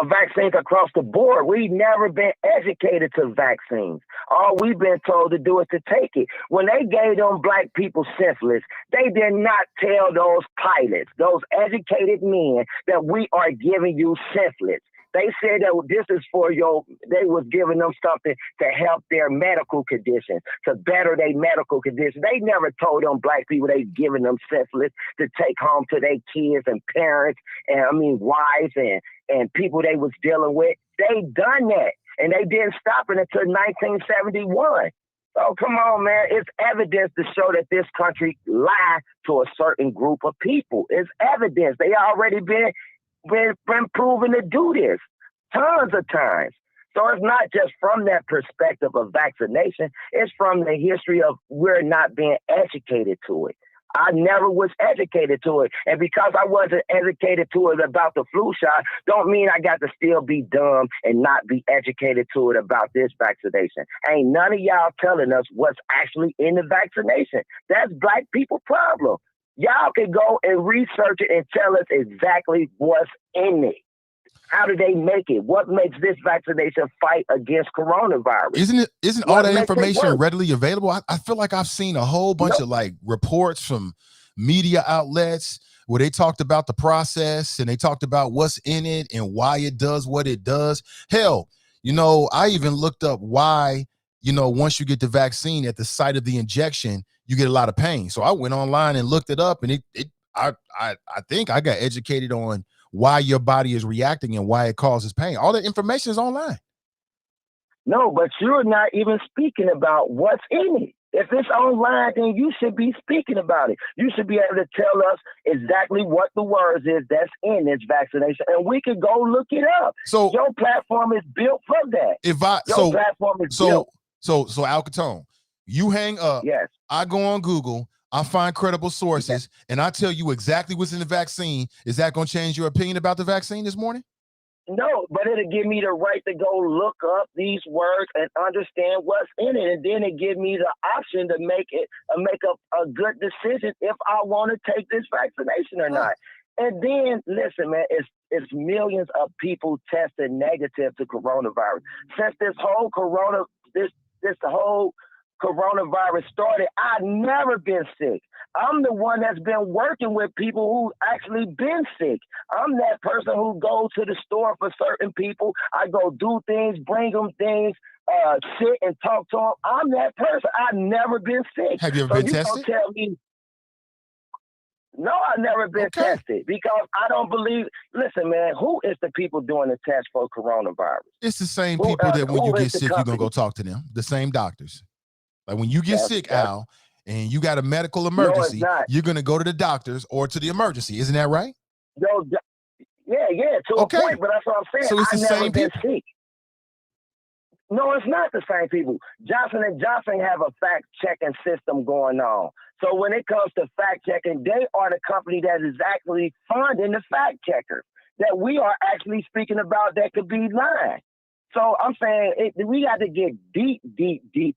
S16: vaccines across the board. We've never been educated to vaccines. All we've been told to do is to take it. When they gave them black people syphilis, they did not tell those pilots, those educated men, that we are giving you syphilis. They said that this is for they was giving them something to help their medical condition, to better their medical condition. They never told them black people they giving them syphilis to take home to their kids and parents and wives and people they was dealing with. They done that, and they didn't stop it until 1971. So come on, man. It's evidence to show that this country lied to a certain group of people. It's evidence. They already been proven to do this tons of times. So it's not just from that perspective of vaccination. It's from the history of we're not being educated to it. I never was educated to it. And because I wasn't educated to it about the flu shot, don't mean I got to still be dumb and not be educated to it about this vaccination. Ain't none of y'all telling us what's actually in the vaccination. That's black people problem. Y'all can go and research it and tell us exactly what's in it. How do they make it? What makes this vaccination fight against coronavirus?
S2: Isn't all that information readily available? I feel like I've seen a whole bunch of like reports from media outlets where they talked about the process and they talked about what's in it and why it does what it does. Hell, I even looked up why, once you get the vaccine at the site of the injection, you get a lot of pain. So I went online and looked it up, and I think I got educated on why your body is reacting and why it causes pain. All the information is online.
S16: No, but you're not even speaking about what's in it. If it's online, then you should be speaking about it. You should be able to tell us exactly what the words is that's in this vaccination, and we can go look it up.
S2: So
S16: your platform is built for that. Your platform is built.
S2: So Alcatone, you hang up.
S16: Yes.
S2: I go on Google. I find credible sources, and I tell you exactly what's in the vaccine. Is that going to change your opinion about the vaccine this morning?
S16: No, but it'll give me the right to go look up these words and understand what's in it, and then it give me the option to make a good decision if I want to take this vaccination or not. And then listen, man, it's millions of people tested negative to coronavirus. Since this whole coronavirus started, I've never been sick. I'm the one that's been working with people who actually been sick. I'm that person who goes to the store for certain people. I go do things, bring them things, sit and talk to them. I'm that person. I've never been sick.
S2: Have you ever been tested?
S16: Don't tell me. No, I've never been tested because I don't believe. Listen, man, who is the people doing the test for coronavirus?
S2: It's the same people that when you get sick, you're going to go talk to them. The same doctors. Like when you get sick, Al, and you got a medical emergency, you're going to go to the doctors or to the emergency. Isn't that right?
S16: Yo, yeah, to a point, but that's what I'm saying.
S2: So it's the
S16: I've
S2: same
S16: never been
S2: people?
S16: sick. No, it's not the same people. Johnson & Johnson have a fact-checking system going on. So when it comes to fact-checking, they are the company that is actually funding the fact-checkers that we are actually speaking about that could be lying. So I'm saying we got to get deep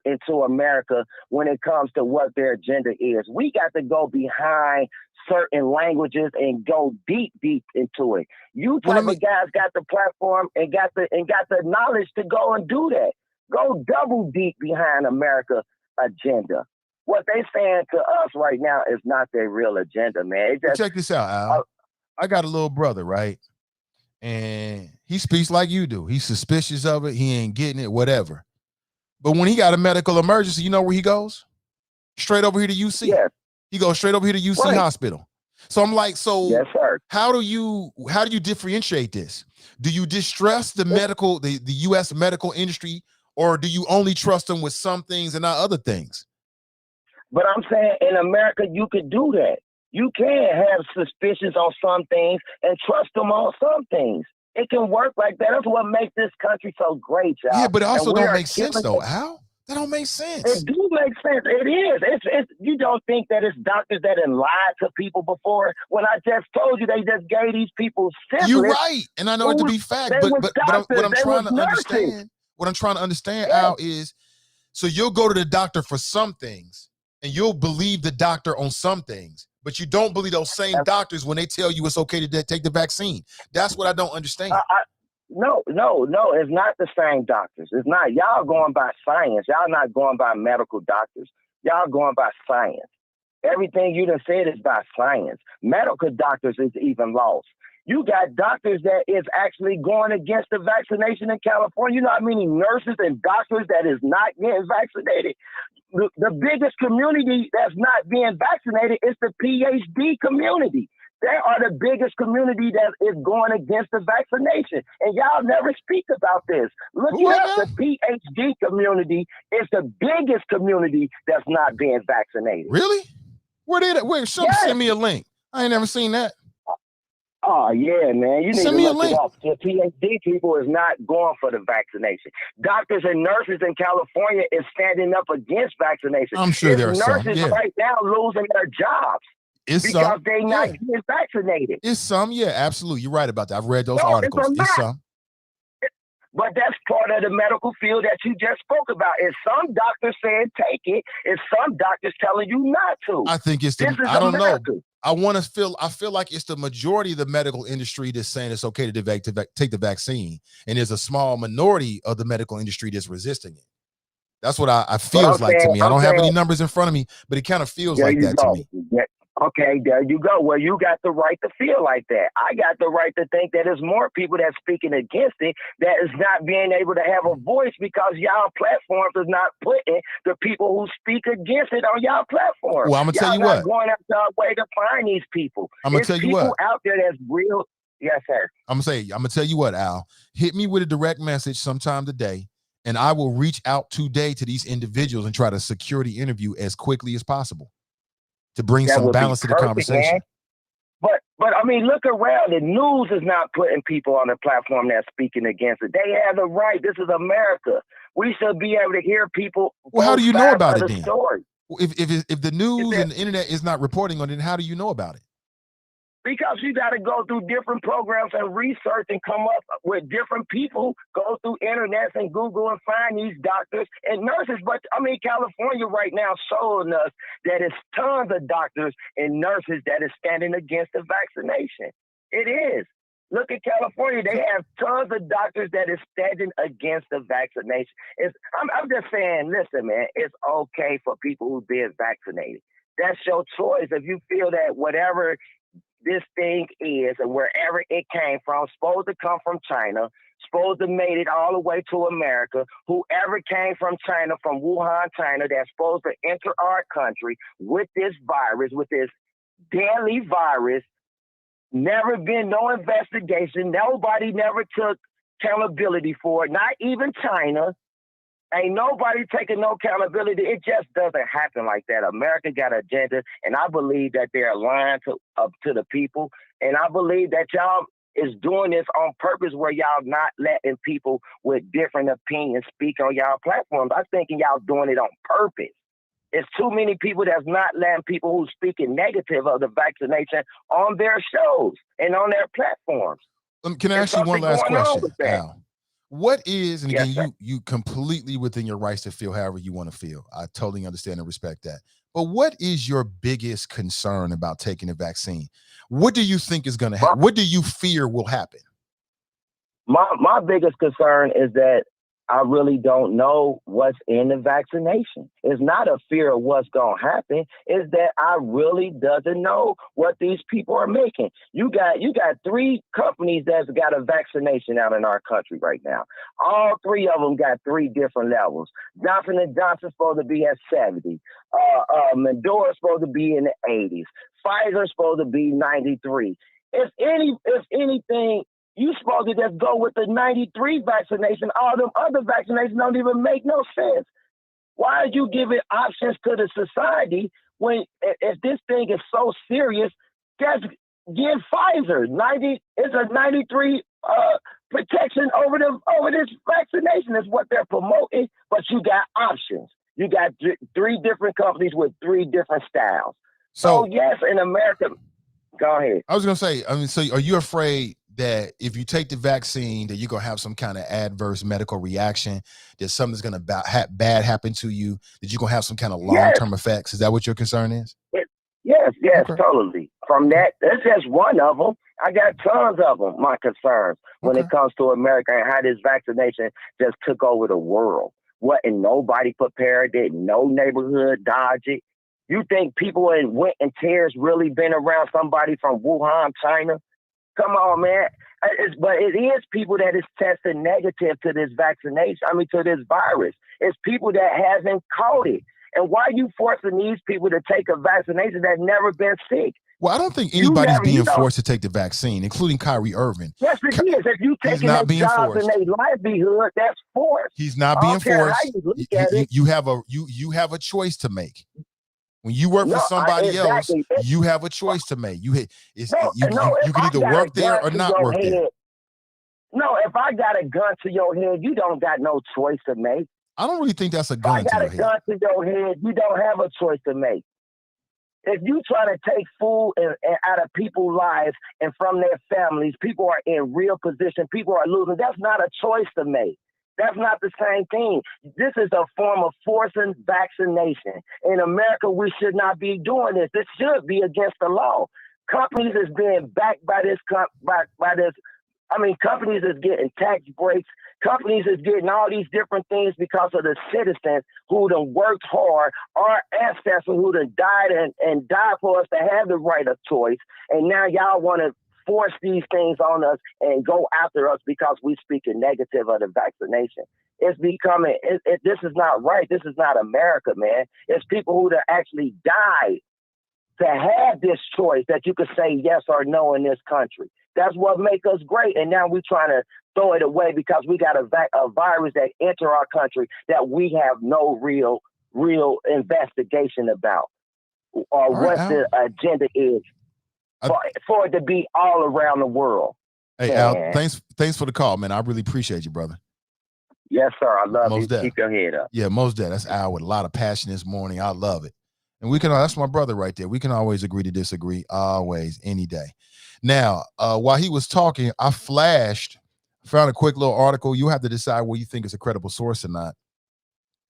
S16: into America when it comes to what their agenda is. We got to go behind certain languages and go deep into it. You type of guys got the platform and got the knowledge to go and do that. Go double deep behind America agenda. What they saying to us right now is not their real agenda, man.
S2: Check this out, Al. I got a little brother, right? And he speaks like you do. He's suspicious of it. He ain't getting it, whatever. But when he got a medical emergency, you know where he goes? Straight over here to UC.
S16: Yes.
S2: He goes straight over here to UC Hospital. So I'm like,
S16: yes, sir.
S2: How do you differentiate this? Do you distrust the US medical industry, or do you only trust them with some things and not other things?
S16: But I'm saying in America, you could do that. You can have suspicions on some things and trust them on some things. It can work like that. That's what makes this country so great, y'all.
S2: Yeah, but it also don't make sense, though, Al. That don't make sense.
S16: It do make sense. It is. It's you don't think that it's doctors that have lied to people before? When I just told you they just gave these people syphilis.
S2: You're right, and I know it to be fact. But what I'm trying to understand, Al, is so you'll go to the doctor for some things, and you'll believe the doctor on some things, but you don't believe those same doctors when they tell you it's okay to take the vaccine. That's what I don't understand.
S16: No, it's not the same doctors. It's not. Y'all going by science. Y'all not going by medical doctors. Y'all going by science. Everything you done said is by science. Medical doctors is even lost. You got doctors that is actually going against the vaccination in California. You know how many nurses and doctors that is not getting vaccinated? The biggest community that's not being vaccinated is the PhD community. They are the biggest community that is going against the vaccination. And y'all never speak about this. Look it up. The PhD community is the biggest community that's not being vaccinated.
S2: Really? Send me a link. I ain't never seen that.
S16: Oh, yeah, man. You need
S2: Send
S16: to
S2: me a
S16: look
S2: link.
S16: it up. The PhD people is not going for the vaccination. Doctors and nurses in California is standing up against vaccination.
S2: I'm sure there are some.
S16: Nurses right now losing their jobs. Because they're not getting vaccinated.
S2: It's some, yeah, absolutely. You're right about that. I've read those articles. It's some.
S16: But that's part of the medical field that you just spoke about. Is some doctors saying take it, is some doctors telling you not to.
S2: I think it's I don't know. I feel like it's the majority of the medical industry that's saying it's okay to take the vaccine, and there's a small minority of the medical industry that's resisting it. That's what I feels like to me. I don't have any numbers in front of me, but it kind of feels like that to me.
S16: Yeah. Okay, there you go. Well, you got the right to feel like that. I got the right to think that there's more people that's speaking against it that is not being able to have a voice because y'all platforms is not putting the people who speak against it on y'all platform.
S2: Well, I'm gonna tell you what.
S16: Going out our way to find these people.
S2: I'm gonna tell you what.
S16: People out there that's real. Yes, sir.
S2: I'm gonna tell you what, Al. Hit me with a direct message sometime today, and I will reach out today to these individuals and try to secure the interview as quickly as possible, to bring some balance to the conversation.
S16: Man. But I mean, look around. The news is not putting people on the platform that's speaking against it. They have the right. This is America. We should be able to hear people.
S2: Well, how do you know about it then?
S16: Story.
S2: If the news and the internet is not reporting on it, how do you know about it?
S16: Because you got to go through different programs and research and come up with different people, go through internet and Google and find these doctors and nurses. But I mean, California right now showing us that it's tons of doctors and nurses that is standing against the vaccination. It is. Look at California. They have tons of doctors that is standing against the vaccination. I'm just saying, listen, man, it's okay for people who've been vaccinated. That's your choice. If you feel that whatever this thing is, and wherever it came from, supposed to come from China, supposed to made it all the way to America, whoever came from China, from Wuhan, China, that's supposed to enter our country with this virus, with this deadly virus, never been no investigation. Nobody never took accountability for it, not even China. Ain't nobody taking no accountability. It just doesn't happen like that. America got an agenda, and I believe that they're lying up to the people. And I believe that y'all is doing this on purpose, where y'all not letting people with different opinions speak on y'all platforms. I'm thinking y'all doing it on purpose. It's too many people that's not letting people who's speaking negative of the vaccination on their shows and on their platforms.
S2: Can I ask you one last question, Al? What is, and again,
S16: Yes,
S2: you completely within your rights to feel however you want to feel. I totally understand and respect that. But what is your biggest concern about taking the vaccine? What do you think is going to happen? What do you fear will happen?
S16: My biggest concern is that I really don't know what's in the vaccination. It's not a fear of what's going to happen. It's that I really doesn't know what these people are making. You got 3 companies that's got a vaccination out in our country right now. All 3 of them got 3 different levels. Johnson & Johnson's supposed to be at 70. Medora's supposed to be in the 80s. Pfizer's supposed to be 93. If anything, you supposed to just go with the 93 vaccination. All them other vaccinations don't even make no sense. Why are you giving options to the society when, if this thing is so serious, just give Pfizer 90? It's a 93 protection over this vaccination is what they're promoting. But you got options. You got 3 different companies with 3 different styles. So yes, in America, go ahead.
S2: I was going to say, so are you afraid that if you take the vaccine, that you're going to have some kind of adverse medical reaction, that something's going to bad happen to you, that you're going to have some kind of long-term effects? Is that what your concern is?
S16: Yes,
S2: Okay.
S16: totally. From that's just one of them. I got tons of them, my concerns, when it comes to America and how this vaccination just took over the world. Wasn't nobody prepared, didn't no neighborhood dodge it. You think people in went and tears really been around somebody from Wuhan, China? Come on, man. But it is people that is testing negative to this vaccination. To this virus. It's people that haven't caught it. And why are you forcing these people to take a vaccination that's never been sick?
S2: Well, I don't think anybody's being forced to take the vaccine, including Kyrie Irving.
S16: Yes, it is. If you taking their jobs and their livelihood, that's forced.
S2: He's not being forced.
S16: You
S2: You have a choice to make. When you work for somebody else, you have a choice to make. You can either work there or not work there.
S16: No, if I got a gun to your head, you don't got no choice to make.
S2: I don't really think that's a gun to your head.
S16: If I got a gun to your head, you don't have a choice to make. If you try to take food out of people's lives and from their families, people are in real position, people are losing. That's not a choice to make. That's not the same thing. This is a form of forcing vaccination. In America, we should not be doing this. This should be against the law. Companies is being backed by this. Companies is getting tax breaks. Companies is getting all these different things because of the citizens who done worked hard, our ancestors who done died and died for us to have the right of choice. And now y'all want to force these things on us and go after us because we speaking negative of the vaccination. It's becoming, this is not right. This is not America, man. It's people who actually died to have this choice that you could say yes or no in this country. That's what makes us great. And now we're trying to throw it away because we got a virus that enter our country that we have no real investigation about or what the agenda is. For it to be all around the world.
S2: Hey, man. Al, thanks for the call, man. I really appreciate you, brother.
S16: Yes, sir. I love
S2: you.
S16: Keep your head up.
S2: Yeah, most dead. That's Al with a lot of passion this morning. I love it. And that's my brother right there. We can always agree to disagree, always, any day. Now, while he was talking, I found a quick little article. You have to decide whether you think it's a credible source or not,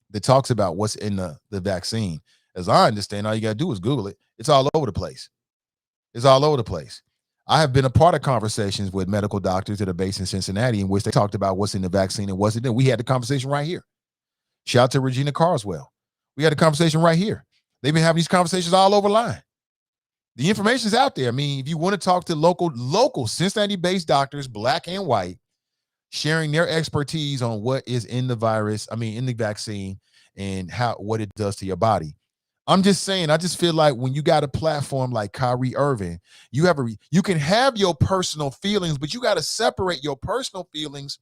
S2: that talks about what's in the vaccine. As I understand, all you got to do is Google it. It's all over the place. It's all over the place. I have been a part of conversations with medical doctors that are based in Cincinnati in which they talked about what's in the vaccine and what's in it. We had the conversation right here. Shout out to Regina Carswell. We had a conversation right here. They've been having these conversations all over line. The information's out there. I mean, if you want to talk to local Cincinnati-based doctors, black and white, sharing their expertise on what is in the in the vaccine and what it does to your body. I'm just saying, I just feel like when you got a platform like Kyrie Irving, you can have your personal feelings, but you got to separate your personal feelings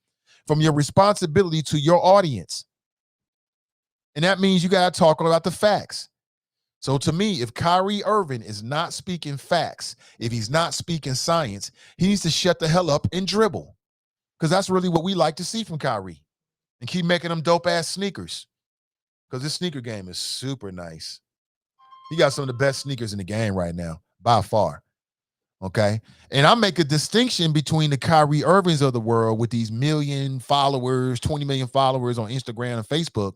S2: from your responsibility to your audience. And that means you got to talk about the facts. So to me, if Kyrie Irving is not speaking facts, if he's not speaking science, he needs to shut the hell up and dribble. Because that's really what we like to see from Kyrie. And keep making them dope-ass sneakers. Because his sneaker game is super nice. He got some of the best sneakers in the game right now, by far. Okay? And I make a distinction between the Kyrie Irvings of the world with these 1 million followers, 20 million followers on Instagram and Facebook.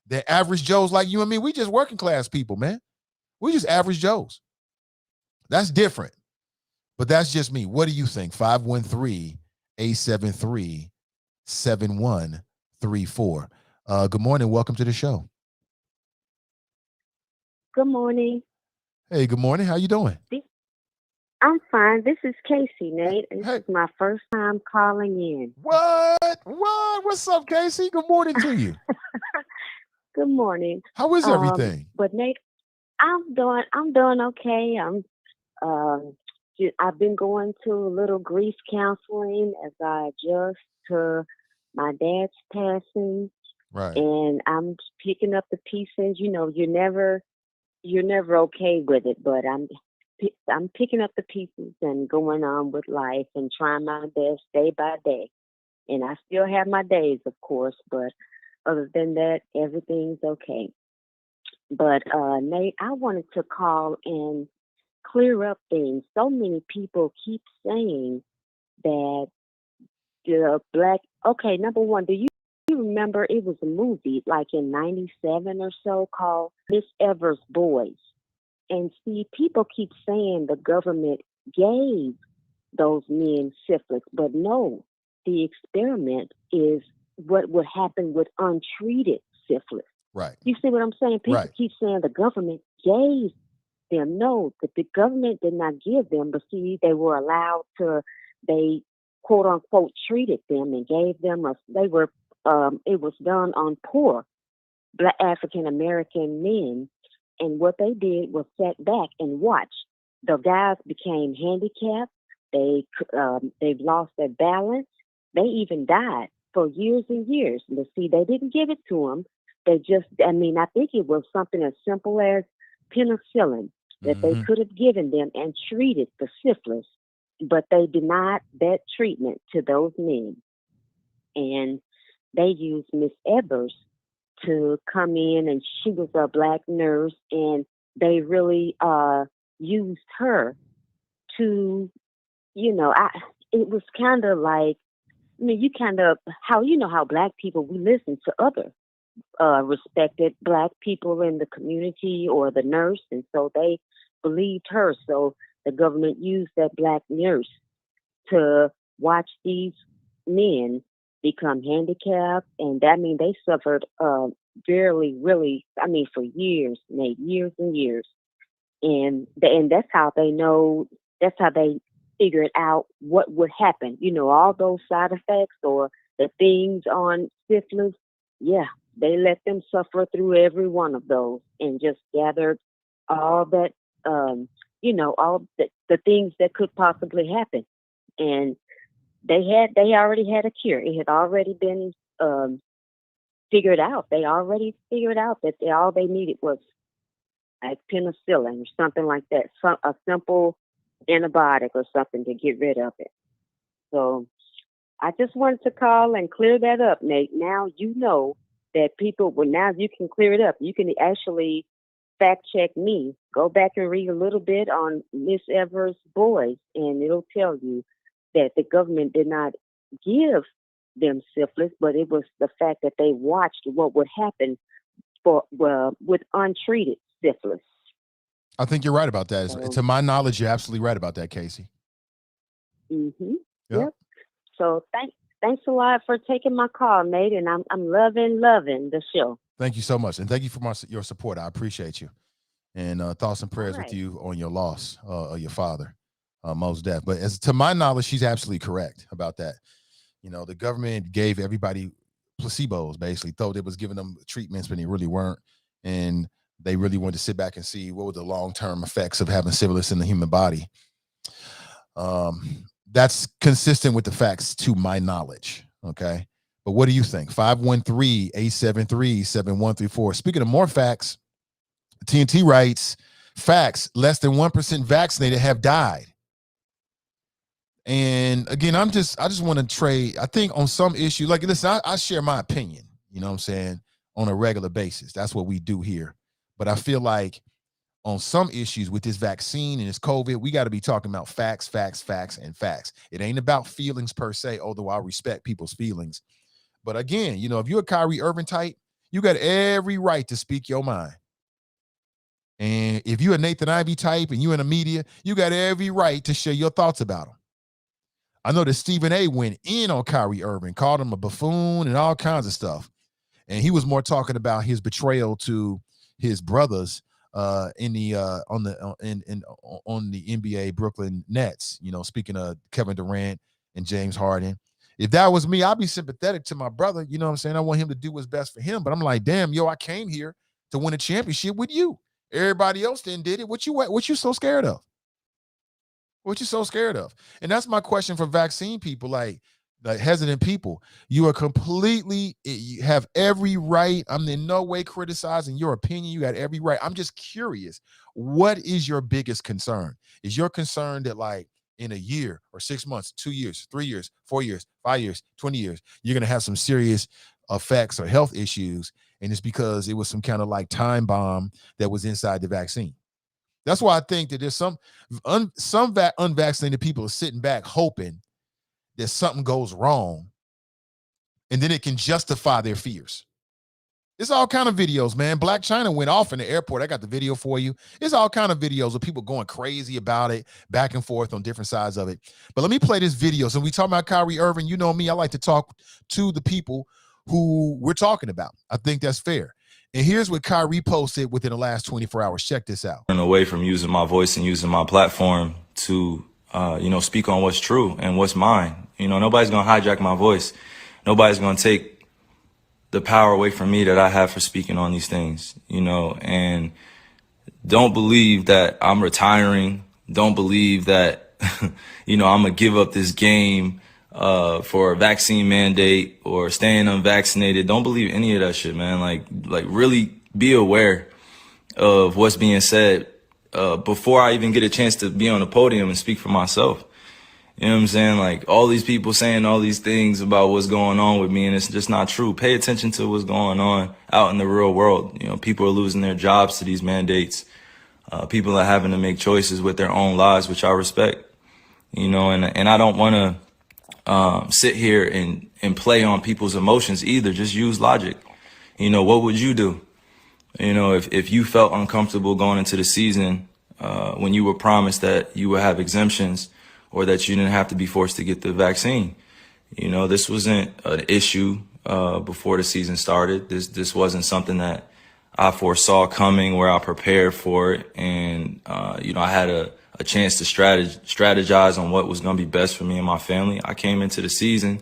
S2: The average Joes like you and me, we just working class people, man. We just average Joes. That's different. But that's just me. What do you think? 513-873-7134. Good morning. Welcome to the show.
S17: Good morning.
S2: Hey, good morning. How you doing?
S17: I'm fine. This is Casey, Nate. This is my first time calling in.
S2: What? What's up, Casey? Good morning to you.
S17: Good morning.
S2: How is everything?
S17: But Nate, I'm doing okay. I've been going to a little grief counseling as I adjust to my dad's passing.
S2: Right.
S17: And I'm picking up the pieces. You know, you're never okay with it, but I'm picking up the pieces and going on with life and trying my best day by day. And I still have my days, of course, but other than that, everything's okay. But Nate, I wanted to call and clear up things. So many people keep saying that the black. Okay, number one, do you remember it was a movie like in '97 or so called Miss Evers' Boys? And see, people keep saying the government gave those men syphilis, but no, the experiment is what would happen with untreated syphilis.
S2: Right.
S17: You see what I'm saying? People keep saying the government gave them. No, the government did not give them, but see, they were allowed to, they quote unquote treated them and gave them it was done on poor Black African American men. And what they did was sat back and watch. The guys became handicapped. They've lost their balance. They even died for years and years. But see, they didn't give it to them. They just, I think it was something as simple as penicillin that they could have given them and treated the syphilis. But they denied that treatment to those men. And they used Miss Evers to come in, and she was a black nurse, and they really used her to, it was kind of like, how black people, we listen to other respected black people in the community or the nurse, and so they believed her. So the government used that black nurse to watch these men become handicapped, and they suffered really, for years, Nate, years and years, and that's how they figured out what would happen. All those side effects or the things on syphilis, they let them suffer through every one of those and just gathered all that, all the things that could possibly happen, and they already had a cure. It had already been figured out. They already figured out that all they needed was like penicillin or something like that, a simple antibiotic or something to get rid of it. So I just wanted to call and clear that up, Nate. Now you know that now you can clear it up. You can actually fact check me. Go back and read a little bit on Miss Evers' boys, and it'll tell you that the government did not give them syphilis, but it was the fact that they watched what would happen with untreated syphilis.
S2: I think you're right about that. To my knowledge, you're absolutely right about that, Casey.
S17: Mm-hmm. Yep. So thanks a lot for taking my call, Nate, and I'm loving the show.
S2: Thank you so much, and thank you for your support. I appreciate you, and thoughts and prayers with you on your loss of your father, most death. But as to my knowledge, she's absolutely correct about that. You know, the government gave everybody placebos, basically, thought it was giving them treatments, but they really weren't, and they really wanted to sit back and see what were the long-term effects of having syphilis in the human body. That's consistent with the facts to my knowledge. Okay. But what do you think? 513-873-7134. Speaking of more facts, TNT writes, facts, less than 1% vaccinated have died. And again, I just want to trade. I think on some issue, like, listen, I share my opinion, you know what I'm saying, on a regular basis. That's what we do here. But I feel like on some issues with this vaccine and this COVID, we got to be talking about facts, and facts. It ain't about feelings per se, although I respect people's feelings. But again, you know, if you're a Kyrie Irving type, you got every right to speak your mind. And if you're a Nathan Ivey type and you're in the media, you got every right to share your thoughts about him. I know that Stephen A. went in on Kyrie Irving, called him a buffoon and all kinds of stuff. And he was more talking about his betrayal to his brothers on the NBA Brooklyn Nets, you know, speaking of Kevin Durant and James Harden. If that was me, I'd be sympathetic to my brother. You know what I'm saying? I want him to do what's best for him. But I'm like, damn, yo, I came here to win a championship with you. Everybody else then did it. What you so scared of? What you so scared of? And that's my question for vaccine people, like hesitant people. You are you have every right. I'm in no way criticizing your opinion. You got every right. I'm just curious. What is your biggest concern? Is your concern that, like, in a year or 6 months, 2 years, 3 years, 4 years, 5 years, 20 years, you're going to have some serious effects or health issues, and it's because it was some kind of like time bomb that was inside the vaccine? That's why I think that there's some unvaccinated people are sitting back hoping that something goes wrong, and then it can justify their fears. It's all kind of videos, man. Black China went off in the airport. I got the video for you. It's all kind of videos of people going crazy about it, back and forth on different sides of it. But let me play this video. So we talk about Kyrie Irving. You know me, I like to talk to the people who we're talking about. I think that's fair. And here's what Kyrie posted within the last 24 hours. Check this out.
S18: Away from using my voice and using my platform to, speak on what's true and what's mine. You know, nobody's going to hijack my voice. Nobody's going to take the power away from me that I have for speaking on these things, you know, and don't believe that I'm retiring. Don't believe that, I'm going to give up this game for a vaccine mandate or staying unvaccinated. Don't believe any of that shit, man. Like really be aware of what's being said before I even get a chance to be on the podium and speak for myself. You know what I'm saying? Like, all these people saying all these things about what's going on with me, and it's just not true. Pay attention to what's going on out in the real world. You know, people are losing their jobs to these mandates. People are having to make choices with their own lives, which I respect. You know, and I don't want to sit here and play on people's emotions either. Just use logic. You know, what would you do? You know, if you felt uncomfortable going into the season when you were promised that you would have exemptions, or that you didn't have to be forced to get the vaccine. You know, this wasn't an issue before the season started. This wasn't something that I foresaw coming, where I prepared for it. And, I had a chance to strategize on what was going to be best for me and my family. I came into the season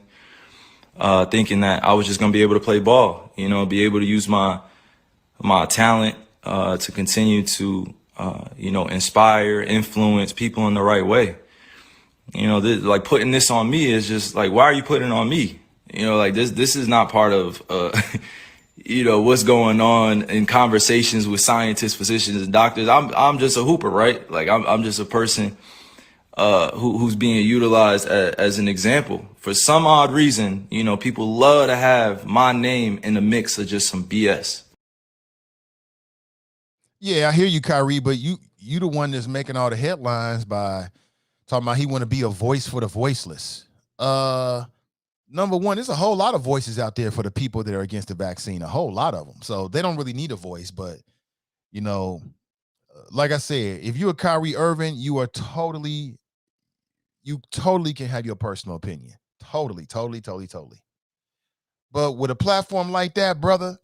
S18: thinking that I was just going to be able to play ball, be able to use my talent to continue to, inspire, influence people in the right way. Like, putting this on me is just like, why are you putting it on me? This is not part of, what's going on in conversations with scientists, physicians, and doctors. I'm just a hooper, right? Like, I'm just a person, who's being utilized as an example. For some odd reason, people love to have my name in the mix of just some BS.
S2: Yeah, I hear you, Kyrie, but you the one that's making all the headlines by talking about he want to be a voice for the voiceless. Number one, there's a whole lot of voices out there for the people that are against the vaccine, a whole lot of them. So they don't really need a voice, but you know, like I said, if you're a Kyrie Irving, you totally can have your personal opinion. Totally. But with a platform like that, brother,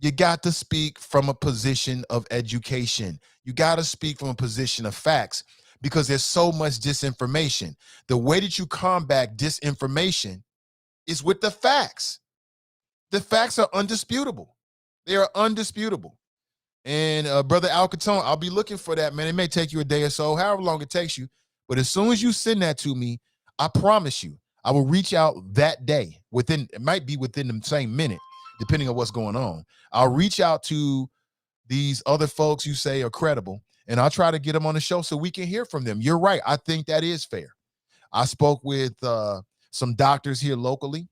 S2: you got to speak from a position of education. You got to speak from a position of facts because there's so much disinformation. The way that you combat disinformation is with the facts. The facts are undisputable. They are undisputable. And Brother Alcatone, I'll be looking for that, man. It may take you a day or so, however long it takes you. But as soon as you send that to me, I promise you, I will reach out that day. It might be within the same minute, depending on what's going on. I'll reach out to these other folks you say are credible, and I'll try to get them on the show so we can hear from them. You're right. I think that is fair. I spoke with some doctors here locally,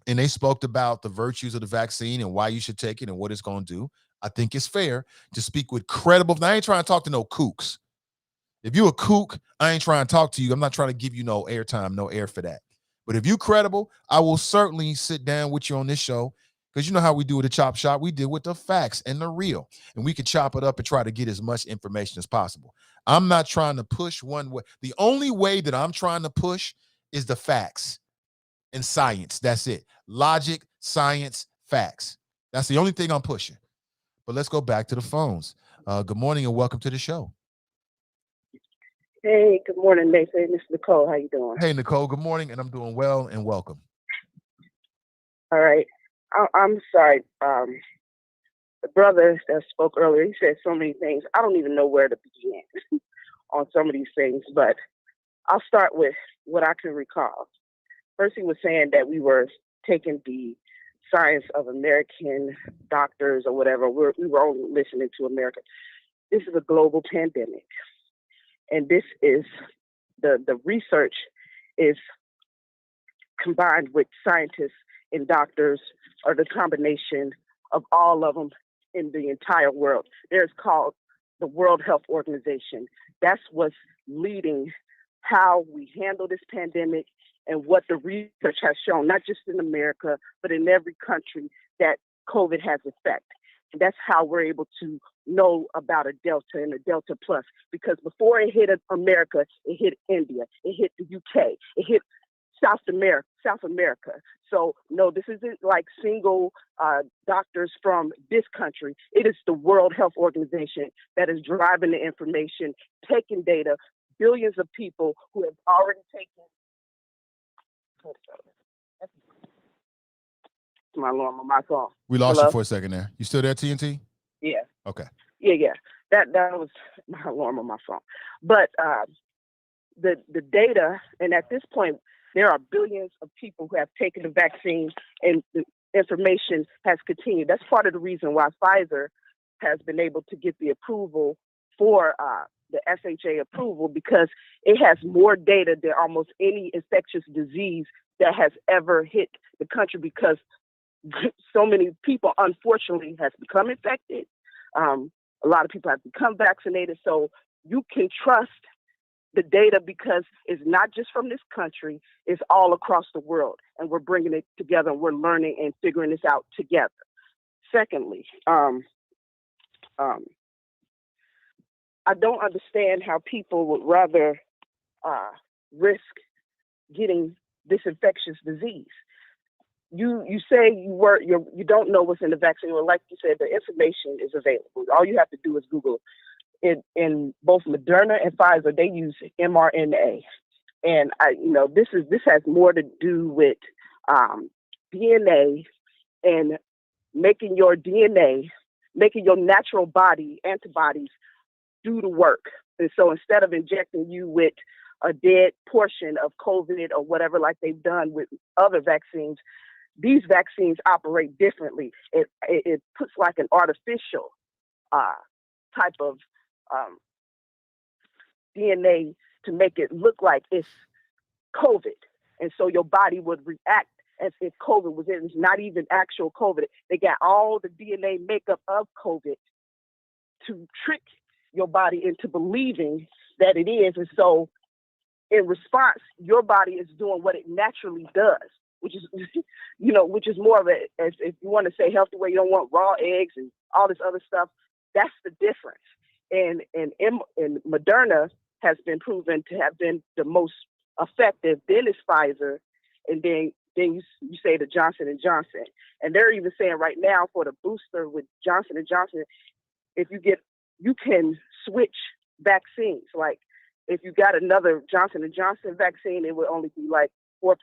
S2: and they spoke about the virtues of the vaccine and why you should take it and what it's going to do. I think it's fair to speak with credible. Now, I ain't trying to talk to no kooks. If you a kook, I ain't trying to talk to you. I'm not trying to give you no airtime, no air for that. But if you credible, I will certainly sit down with you on this show because you know how we do with the Chop Shop. We deal with the facts and the real, and we can chop it up and try to get as much information as possible. I'm not trying to push one way. The only way that I'm trying to push is the facts and science. That's it. Logic, science, facts. That's the only thing I'm pushing. But let's go back to the phones. Good morning and welcome to the show.
S19: Hey, good morning, Nathan. This is Nicole. How you doing?
S2: Hey, Nicole. Good morning, and I'm doing well and welcome.
S19: All right. I'm sorry. The brother that spoke earlier, he said so many things. I don't even know where to begin on some of these things, but I'll start with what I can recall. First, he was saying that we were taking the science of American doctors or whatever. We were only listening to America. This is a global pandemic. And this is the research is combined with scientists and doctors, or the combination of all of them in the entire world. There's called the World Health Organization. That's what's leading how we handle this pandemic and what the research has shown, not just in America, but in every country that COVID has effect. And that's how we're able to know about a Delta and a Delta Plus, because before it hit America, it hit India, it hit the UK, it hit South America. So no, this isn't like single doctors from this country. It is the World Health Organization that is driving the information, taking data, billions of people who have already taken. My alarm on my phone.
S2: We lost
S19: Hello?
S2: you for a second there. You still there, TNT?
S19: Yeah.
S2: Okay.
S19: Yeah. That was my alarm on my phone. But the data, and at this point, there are billions of people who have taken the vaccine, and the information has continued. That's part of the reason why Pfizer has been able to get the approval for the SHA approval, because it has more data than almost any infectious disease that has ever hit the country, because so many people, unfortunately, has become infected. A lot of people have become vaccinated. So you can trust the data because it's not just from this country, it's all across the world. And we're bringing it together, and we're learning and figuring this out together. Secondly, I don't understand how people would rather risk getting this infectious disease. You say you don't know what's in the vaccine. Well, like you said, the information is available. All you have to do is Google it. In both Moderna and Pfizer, they use mRNA, and this has more to do with DNA and making your natural body antibodies do the work. And so instead of injecting you with a dead portion of COVID or whatever, like they've done with other vaccines, these vaccines operate differently. It puts like an artificial type of DNA to make it look like it's COVID. And so your body would react as if COVID was in. It's not even actual COVID. They got all the DNA makeup of COVID to trick your body into believing that it is. And so in response, your body is doing what it naturally does, which is, which is more of a, as if you want to say healthy way, you don't want raw eggs and all this other stuff. That's the difference. And Moderna has been proven to have been the most effective. Then it's Pfizer, and then you say the Johnson & Johnson. And they're even saying right now for the booster with Johnson & Johnson, you can switch vaccines. Like if you got another Johnson & Johnson vaccine, it would only be like 4%,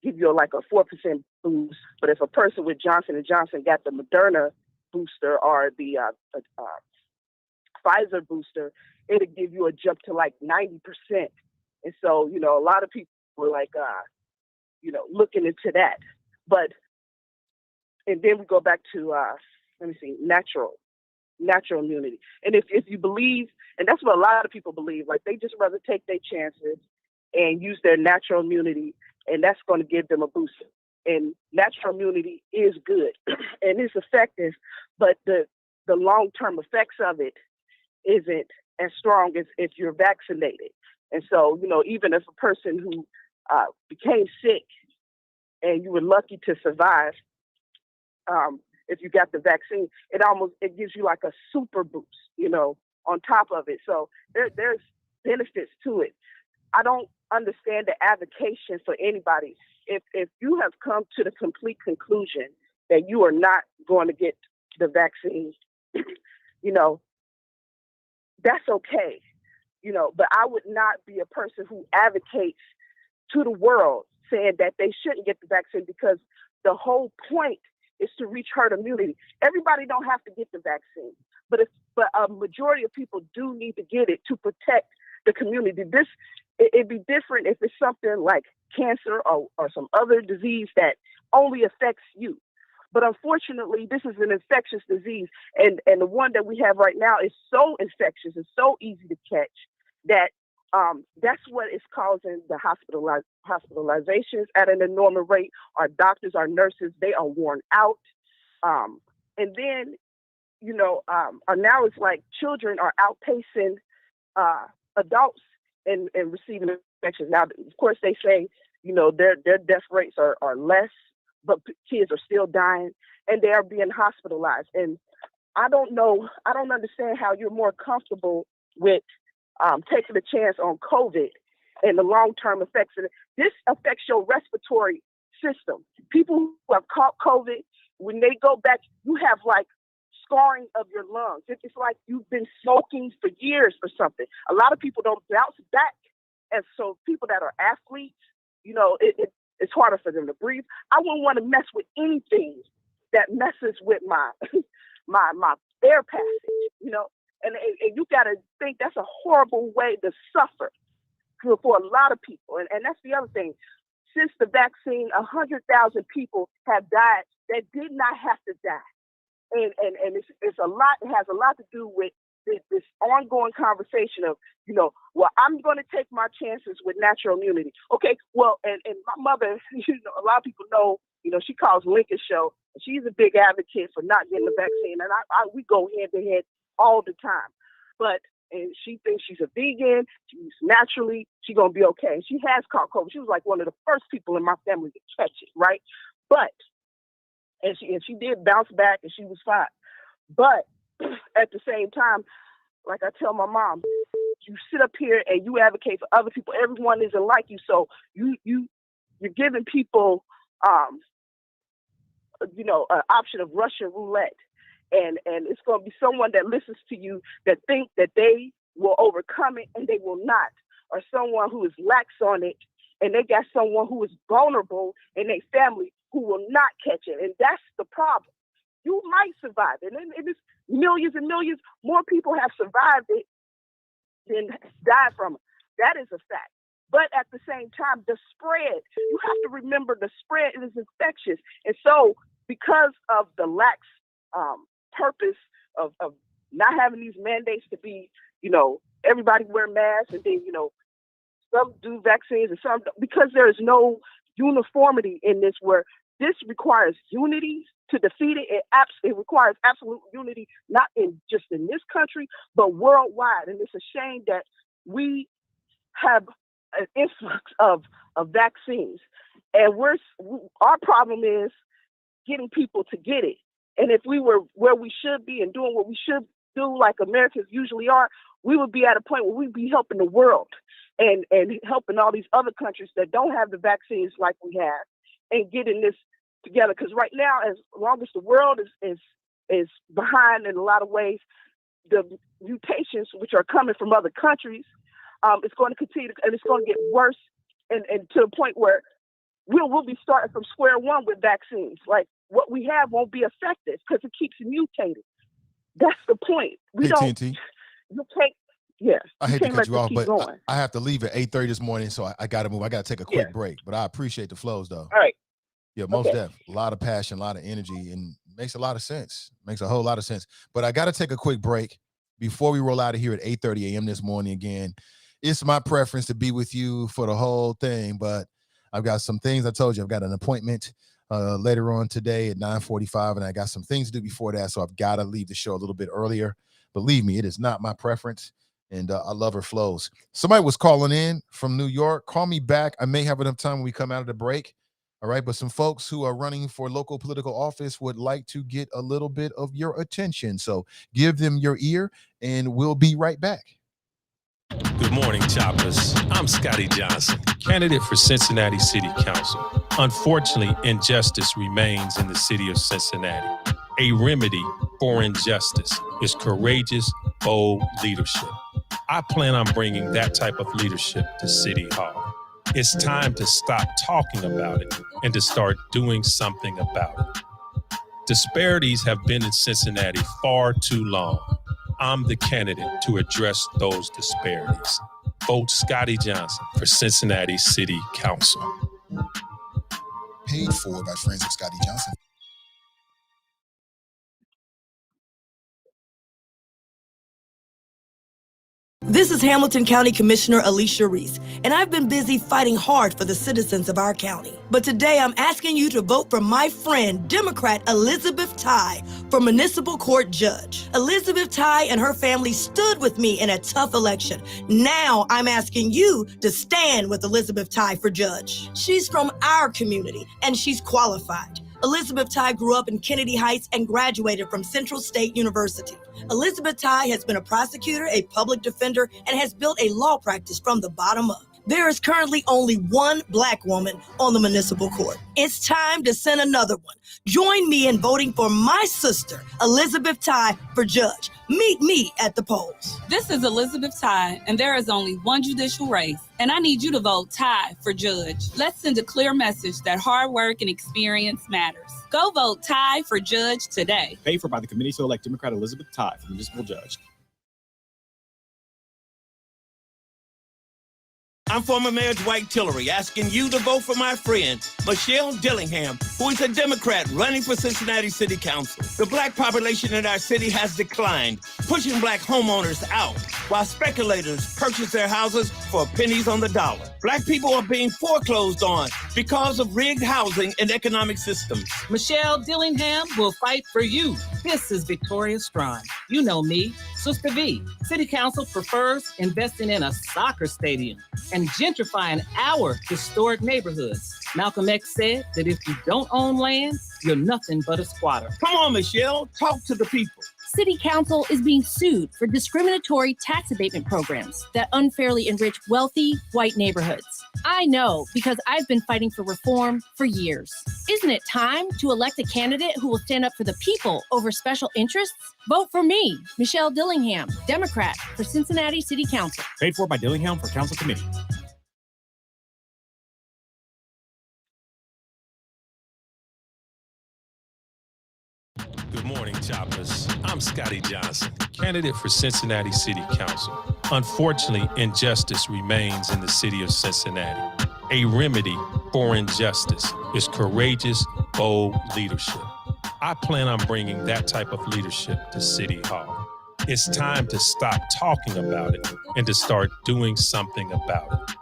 S19: give you like a 4% boost. But if a person with Johnson & Johnson got the Moderna booster or the Pfizer booster, it'll give you a jump to like 90%. And so, a lot of people were like, looking into that. But, and then we go back to, natural immunity. And if you believe, and that's what a lot of people believe, like they just rather take their chances and use their natural immunity, and that's going to give them a boost. And natural immunity is good and it's effective, but the long-term effects of it isn't as strong as if you're vaccinated. And so, even if a person who became sick and you were lucky to survive, if you got the vaccine, it gives you like a super boost, on top of it. So there's benefits to it. I don't understand the advocation for anybody. If you have come to the complete conclusion that you are not going to get the vaccine, that's okay, but I would not be a person who advocates to the world saying that they shouldn't get the vaccine, because the whole point is to reach herd immunity. Everybody don't have to get the vaccine, but a majority of people do need to get it to protect the community. It'd be different if it's something like cancer or some other disease that only affects you. But unfortunately, this is an infectious disease. And the one that we have right now is so infectious and so easy to catch that that's what is causing the hospitalizations at an enormous rate. Our doctors, our nurses, they are worn out. And then, now it's like children are outpacing adults and receiving infections. Now, of course, they say, their death rates are less, but kids are still dying and they are being hospitalized. And I don't understand how you're more comfortable with taking a chance on COVID and the long-term effects of it. This affects your respiratory system. People who have caught COVID, when they go back, you have like scarring of your lungs. It's like you've been smoking for years or something. A lot of people don't bounce back. And so people that are athletes, it's harder for them to breathe. I wouldn't want to mess with anything that messes with my my air passage, and you got to think that's a horrible way to suffer for a lot of people. And that's the other thing. Since the vaccine, 100,000 people have died that did not have to die. And it's a lot. It has a lot to do with this ongoing conversation of, I'm going to take my chances with natural immunity. Okay, well, and my mother, a lot of people know, she calls Lincoln Show. And she's a big advocate for not getting the vaccine, and we go head to head all the time. And she thinks she's a vegan. She's naturally, she's gonna be okay. And she has caught COVID. She was like one of the first people in my family to catch it, right? And she did bounce back, and she was fine. But at the same time, like I tell my mom, you sit up here and you advocate for other people. Everyone isn't like you, so you're giving people, an option of Russian roulette, and it's going to be someone that listens to you that think that they will overcome it and they will not, or someone who is lax on it and they got someone who is vulnerable in their family who will not catch it, and that's the problem. You might survive it, and it's millions and millions more people have survived it than died from it. That is a fact. But at the same time, the spread, you have to remember the spread is infectious. And so because of the lax purpose of not having these mandates to be, everybody wear masks, and then, some do vaccines and some don't, because there is no uniformity in this where this requires unity to defeat it. It requires absolute unity, not just in this country, but worldwide. And it's a shame that we have an influx of vaccines, and our problem is getting people to get it. And if we were where we should be and doing what we should do, like Americans usually are, we would be at a point where we'd be helping the world and helping all these other countries that don't have the vaccines like we have, and getting this together. Because right now, as long as the world is behind in a lot of ways, the mutations which are coming from other countries, it's going to continue, and it's going to get worse, and to the point where we'll be starting from square one with vaccines. Like, what we have won't be effective because it keeps mutating. That's the point. You can't. Yes.
S2: I hate to cut you off, but I have to leave at 8:30 this morning, so I got to move. I got to take a quick break, but I appreciate the flows, though.
S19: All right.
S2: Yeah, most definitely. A lot of passion, a lot of energy, and makes a lot of sense. Makes a whole lot of sense. But I got to take a quick break before we roll out of here at 8:30 a.m. this morning again. It's my preference to be with you for the whole thing, but I've got some things. I told you I've got an appointment later on today at 9:45, and I got some things to do before that, so I've got to leave the show a little bit earlier. Believe me, it is not my preference, and I love her flows. Somebody was calling in from New York. Call me back. I may have enough time when we come out of the break. All right, but some folks who are running for local political office would like to get a little bit of your attention, so give them your ear, and we'll be right back.
S7: Good morning, Choppers. I'm Scotty Johnson, candidate for Cincinnati City Council. Unfortunately, injustice remains in the city of Cincinnati. A remedy for injustice is courageous, bold leadership. I plan on bringing that type of leadership to City Hall. It's time to stop talking about it and to start doing something about it. Disparities have been in Cincinnati far too long. I'm the candidate to address those disparities. Vote Scotty Johnson for Cincinnati City Council.
S2: Paid for by friends of Scotty Johnson.
S20: This is Hamilton County Commissioner Alicia Reese, and I've been busy fighting hard for the citizens of our county. But today I'm asking you to vote for my friend, Democrat Elizabeth Tye, for Municipal Court Judge. Elizabeth Tye and her family stood with me in a tough election. Now I'm asking you to stand with Elizabeth Tye for judge. She's from our community, and she's qualified. Elizabeth Tye grew up in Kennedy Heights and graduated from Central State University. Elizabeth Tye has been a prosecutor, a public defender, and has built a law practice from the bottom up. There is currently only one Black woman on the municipal court. It's time to send another one. Join me in voting for my sister, Elizabeth Tye, for judge. Meet me at the polls.
S14: This is Elizabeth Tye, and there is only one judicial race, and I need you to vote Tye for judge. Let's send a clear message that hard work and experience matters. Go vote Tye for judge today.
S11: Paid for by the committee to elect Democrat Elizabeth Tye for municipal judge.
S8: I'm former Mayor Dwight Tillery asking you to vote for my friend, Michelle Dillingham, who is a Democrat running for Cincinnati City Council. The Black population in our city has declined, pushing Black homeowners out, while speculators purchase their houses for pennies on the dollar. Black people are being foreclosed on because of rigged housing and economic systems.
S9: Michelle Dillingham will fight for you. This is Victoria Strong. You know me, Sister V. City Council prefers investing in a soccer stadium and gentrifying our historic neighborhoods. Malcolm X said that if you don't own land, you're nothing but a squatter.
S8: Come on, Michelle, talk to the people.
S10: City Council is being sued for discriminatory tax abatement programs that unfairly enrich wealthy white neighborhoods. I know because I've been fighting for reform for years. Isn't it time to elect a candidate who will stand up for the people over special interests? Vote for me, Michelle Dillingham, Democrat for Cincinnati City Council.
S11: Paid for by Dillingham for Council Committee.
S7: Good morning, Choppers. I'm Scotty Johnson, candidate for Cincinnati City Council. Unfortunately, injustice remains in the city of Cincinnati. A remedy for injustice is courageous, bold leadership. I plan on bringing that type of leadership to City Hall. It's time to stop talking about it and to start doing something about it.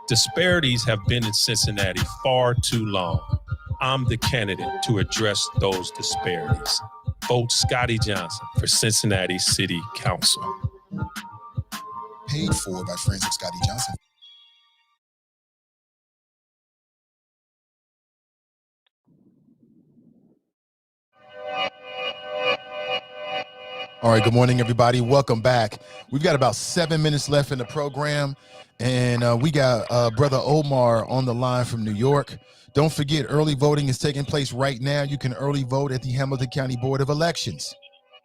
S7: Disparities have been in Cincinnati far too long. I'm the candidate to address those disparities. Vote Scotty Johnson for Cincinnati City Council.
S2: Paid for by friends of Scotty Johnson. All right, good morning, everybody. Welcome back. We've got about 7 minutes left in the program, and we got Brother Omar on the line from New York. Don't forget, early voting is taking place right now. You can early vote at the Hamilton County Board of Elections.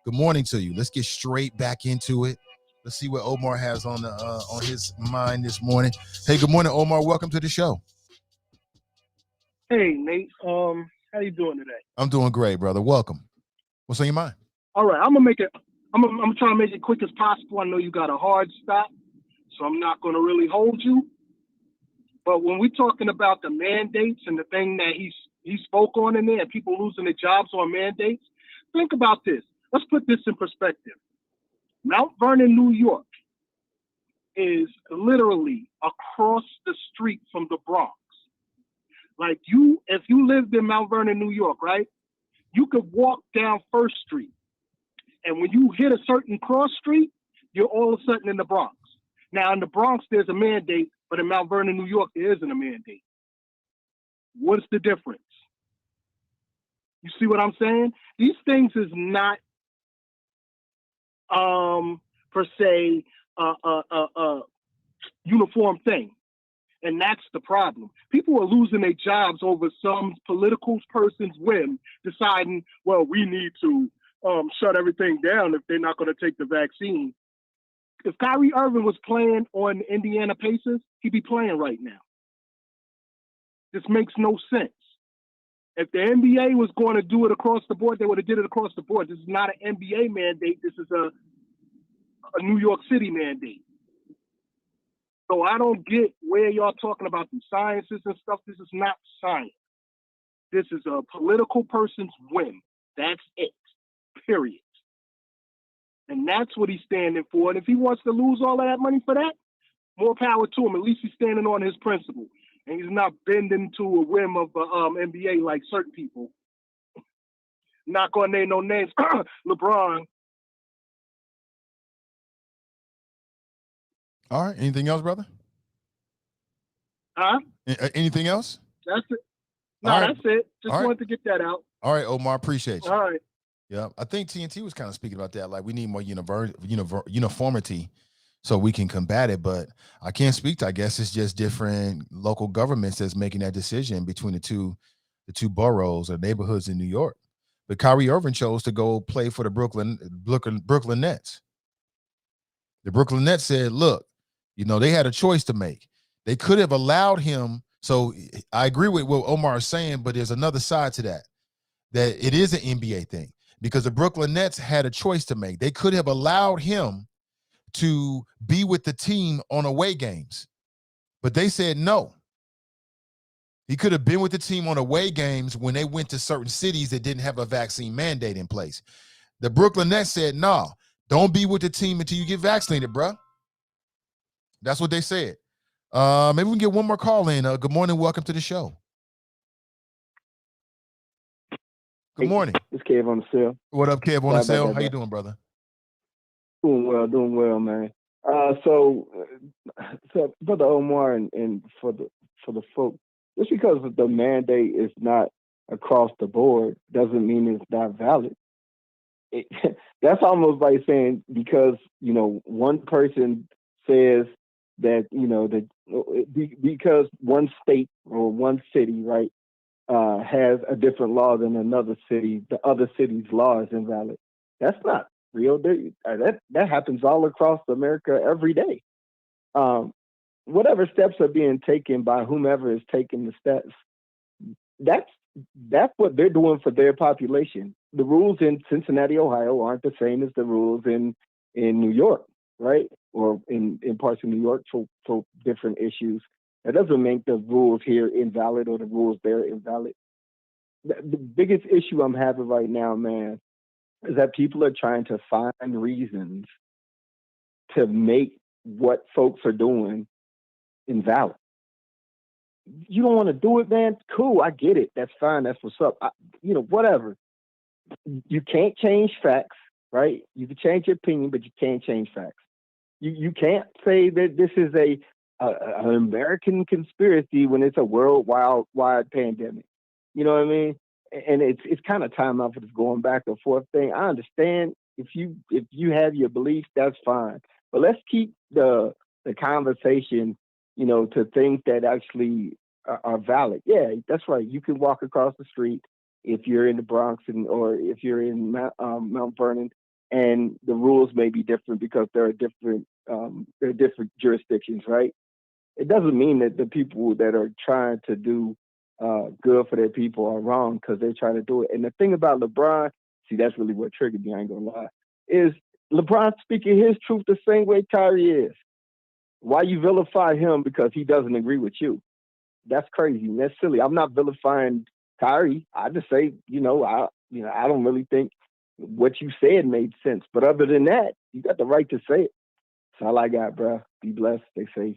S2: Good morning to you. Let's get straight back into it. Let's see what Omar has on his mind this morning. Hey, good morning, Omar. Welcome to the show.
S3: Hey, Nate. How you doing today?
S2: I'm doing great, brother. Welcome. What's on your mind?
S3: All right, I'm trying to make it quick as possible. I know you got a hard stop, so I'm not going to really hold you. But when we're talking about the mandates and the thing that he spoke on in there, and people losing their jobs on mandates, think about this. Let's put this in perspective. Mount Vernon, New York, is literally across the street from the Bronx. Like if you lived in Mount Vernon, New York, right, you could walk down First Street. And when you hit a certain cross street, you're all of a sudden in the Bronx. Now, in the Bronx, there's a mandate, but in Mount Vernon, New York, there isn't a mandate. What's the difference? You see what I'm saying? These things is not, per se, a uniform thing. And that's the problem. People are losing their jobs over some political person's whim, deciding, well, we need to shut everything down if they're not going to take the vaccine. If Kyrie Irving was playing on Indiana Pacers, he'd be playing right now. This makes no sense. If the NBA was going to do it across the board, they would have did it across the board. This is not an NBA mandate. This is a New York City mandate. So I don't get where y'all talking about the sciences and stuff. This is not science. This is a political person's whim. That's it. Period. And that's what he's standing for. And if he wants to lose all of that money for that, more power to him. At least he's standing on his principle. And he's not bending to a whim of the NBA like certain people. Not going to name no names. LeBron.
S2: All right. Anything else, brother?
S3: Huh?
S2: Anything else?
S3: That's it. No,
S2: All right.
S3: that's it. Just
S2: All right.
S3: wanted to get that out.
S2: All right, Omar. Appreciate you.
S3: All right.
S2: Yeah, I think TNT was kind of speaking about that. Like, we need more uniformity so we can combat it. But I can't speak to. I guess it's just different local governments that's making that decision between the two boroughs or neighborhoods in New York. But Kyrie Irving chose to go play for the Brooklyn Nets. The Brooklyn Nets said, "Look, they had a choice to make. They could have allowed him." So I agree with what Omar is saying, but there's another side to that it is an NBA thing. Because the Brooklyn Nets had a choice to make. They could have allowed him to be with the team on away games, but they said no. He could have been with the team on away games when they went to certain cities that didn't have a vaccine mandate in place. The Brooklyn Nets said, no, don't be with the team until you get vaccinated, bruh. That's what they said. Maybe we can get one more call in. Good morning. Welcome to the show. Good morning.
S21: It's Kev on the cell.
S2: What up, Kev on the cell? How you doing, brother?
S21: Doing well, man. So Brother Omar and for the folk, just because the mandate is not across the board doesn't mean it's not valid. That's almost like saying because one person says that because one state or one city, right, has a different law than another city, the other city's law is invalid. That's not real. That happens all across America every day. Whatever steps are being taken by whomever is taking the steps, that's what they're doing for their population. The rules in Cincinnati, Ohio aren't the same as the rules in New York, right? Or in parts of New York for different issues. That doesn't make the rules here invalid or the rules there invalid. The biggest issue I'm having right now, man, is that people are trying to find reasons to make what folks are doing invalid. you don't want to do it, man. Cool, I get it. That's fine. That's what's up. Whatever. You can't change facts, right? You can change your opinion, but you can't change facts. You can't say that this is an American conspiracy when it's a worldwide pandemic. You know what I mean? And it's kind of time out for this going back and forth thing. I understand if you have your beliefs, that's fine. But let's keep the conversation, to things that actually are valid. Yeah, that's right. You can walk across the street if you're in the Bronx or if you're in Mount Vernon, and the rules may be different because there are different jurisdictions, right? It doesn't mean that the people that are trying to do good for their people are wrong because they're trying to do it. And the thing about LeBron, see, that's really what triggered me, I ain't gonna lie, is LeBron speaking his truth the same way Kyrie is. Why you vilify him because he doesn't agree with you? That's crazy. That's silly. I'm not vilifying Kyrie. I just say, I don't really think what you said made sense. But other than that, you got the right to say it. That's all I got, bro. Be blessed. Stay safe.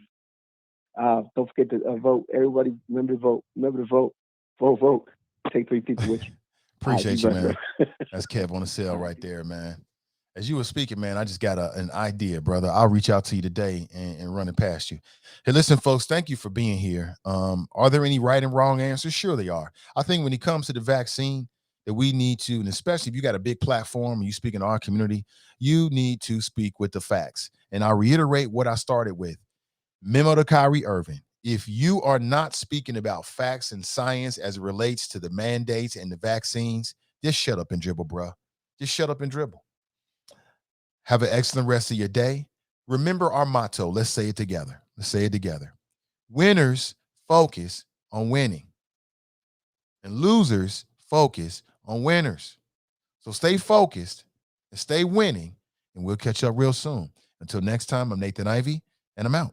S21: Don't forget to vote. Everybody, remember to vote. Remember to vote. Vote. Take 3 people with you.
S2: Appreciate you, man. That's Kev on the cell right there, man. As you were speaking, man, I just got an idea, brother. I'll reach out to you today and run it past you. Hey, listen, folks, thank you for being here. Are there any right and wrong answers? Sure they are. I think when it comes to the vaccine, that we need to, and especially if you got a big platform and you speak in our community, you need to speak with the facts. And I'll reiterate what I started with. Memo to Kyrie Irving. If you are not speaking about facts and science as it relates to the mandates and the vaccines, just shut up and dribble, bro. Just shut up and dribble. Have an excellent rest of your day. Remember our motto. Let's say it together. Winners focus on winning, and losers focus on winners. So stay focused and stay winning, and we'll catch up real soon. Until next time, I'm Nathan Ivey, and I'm out.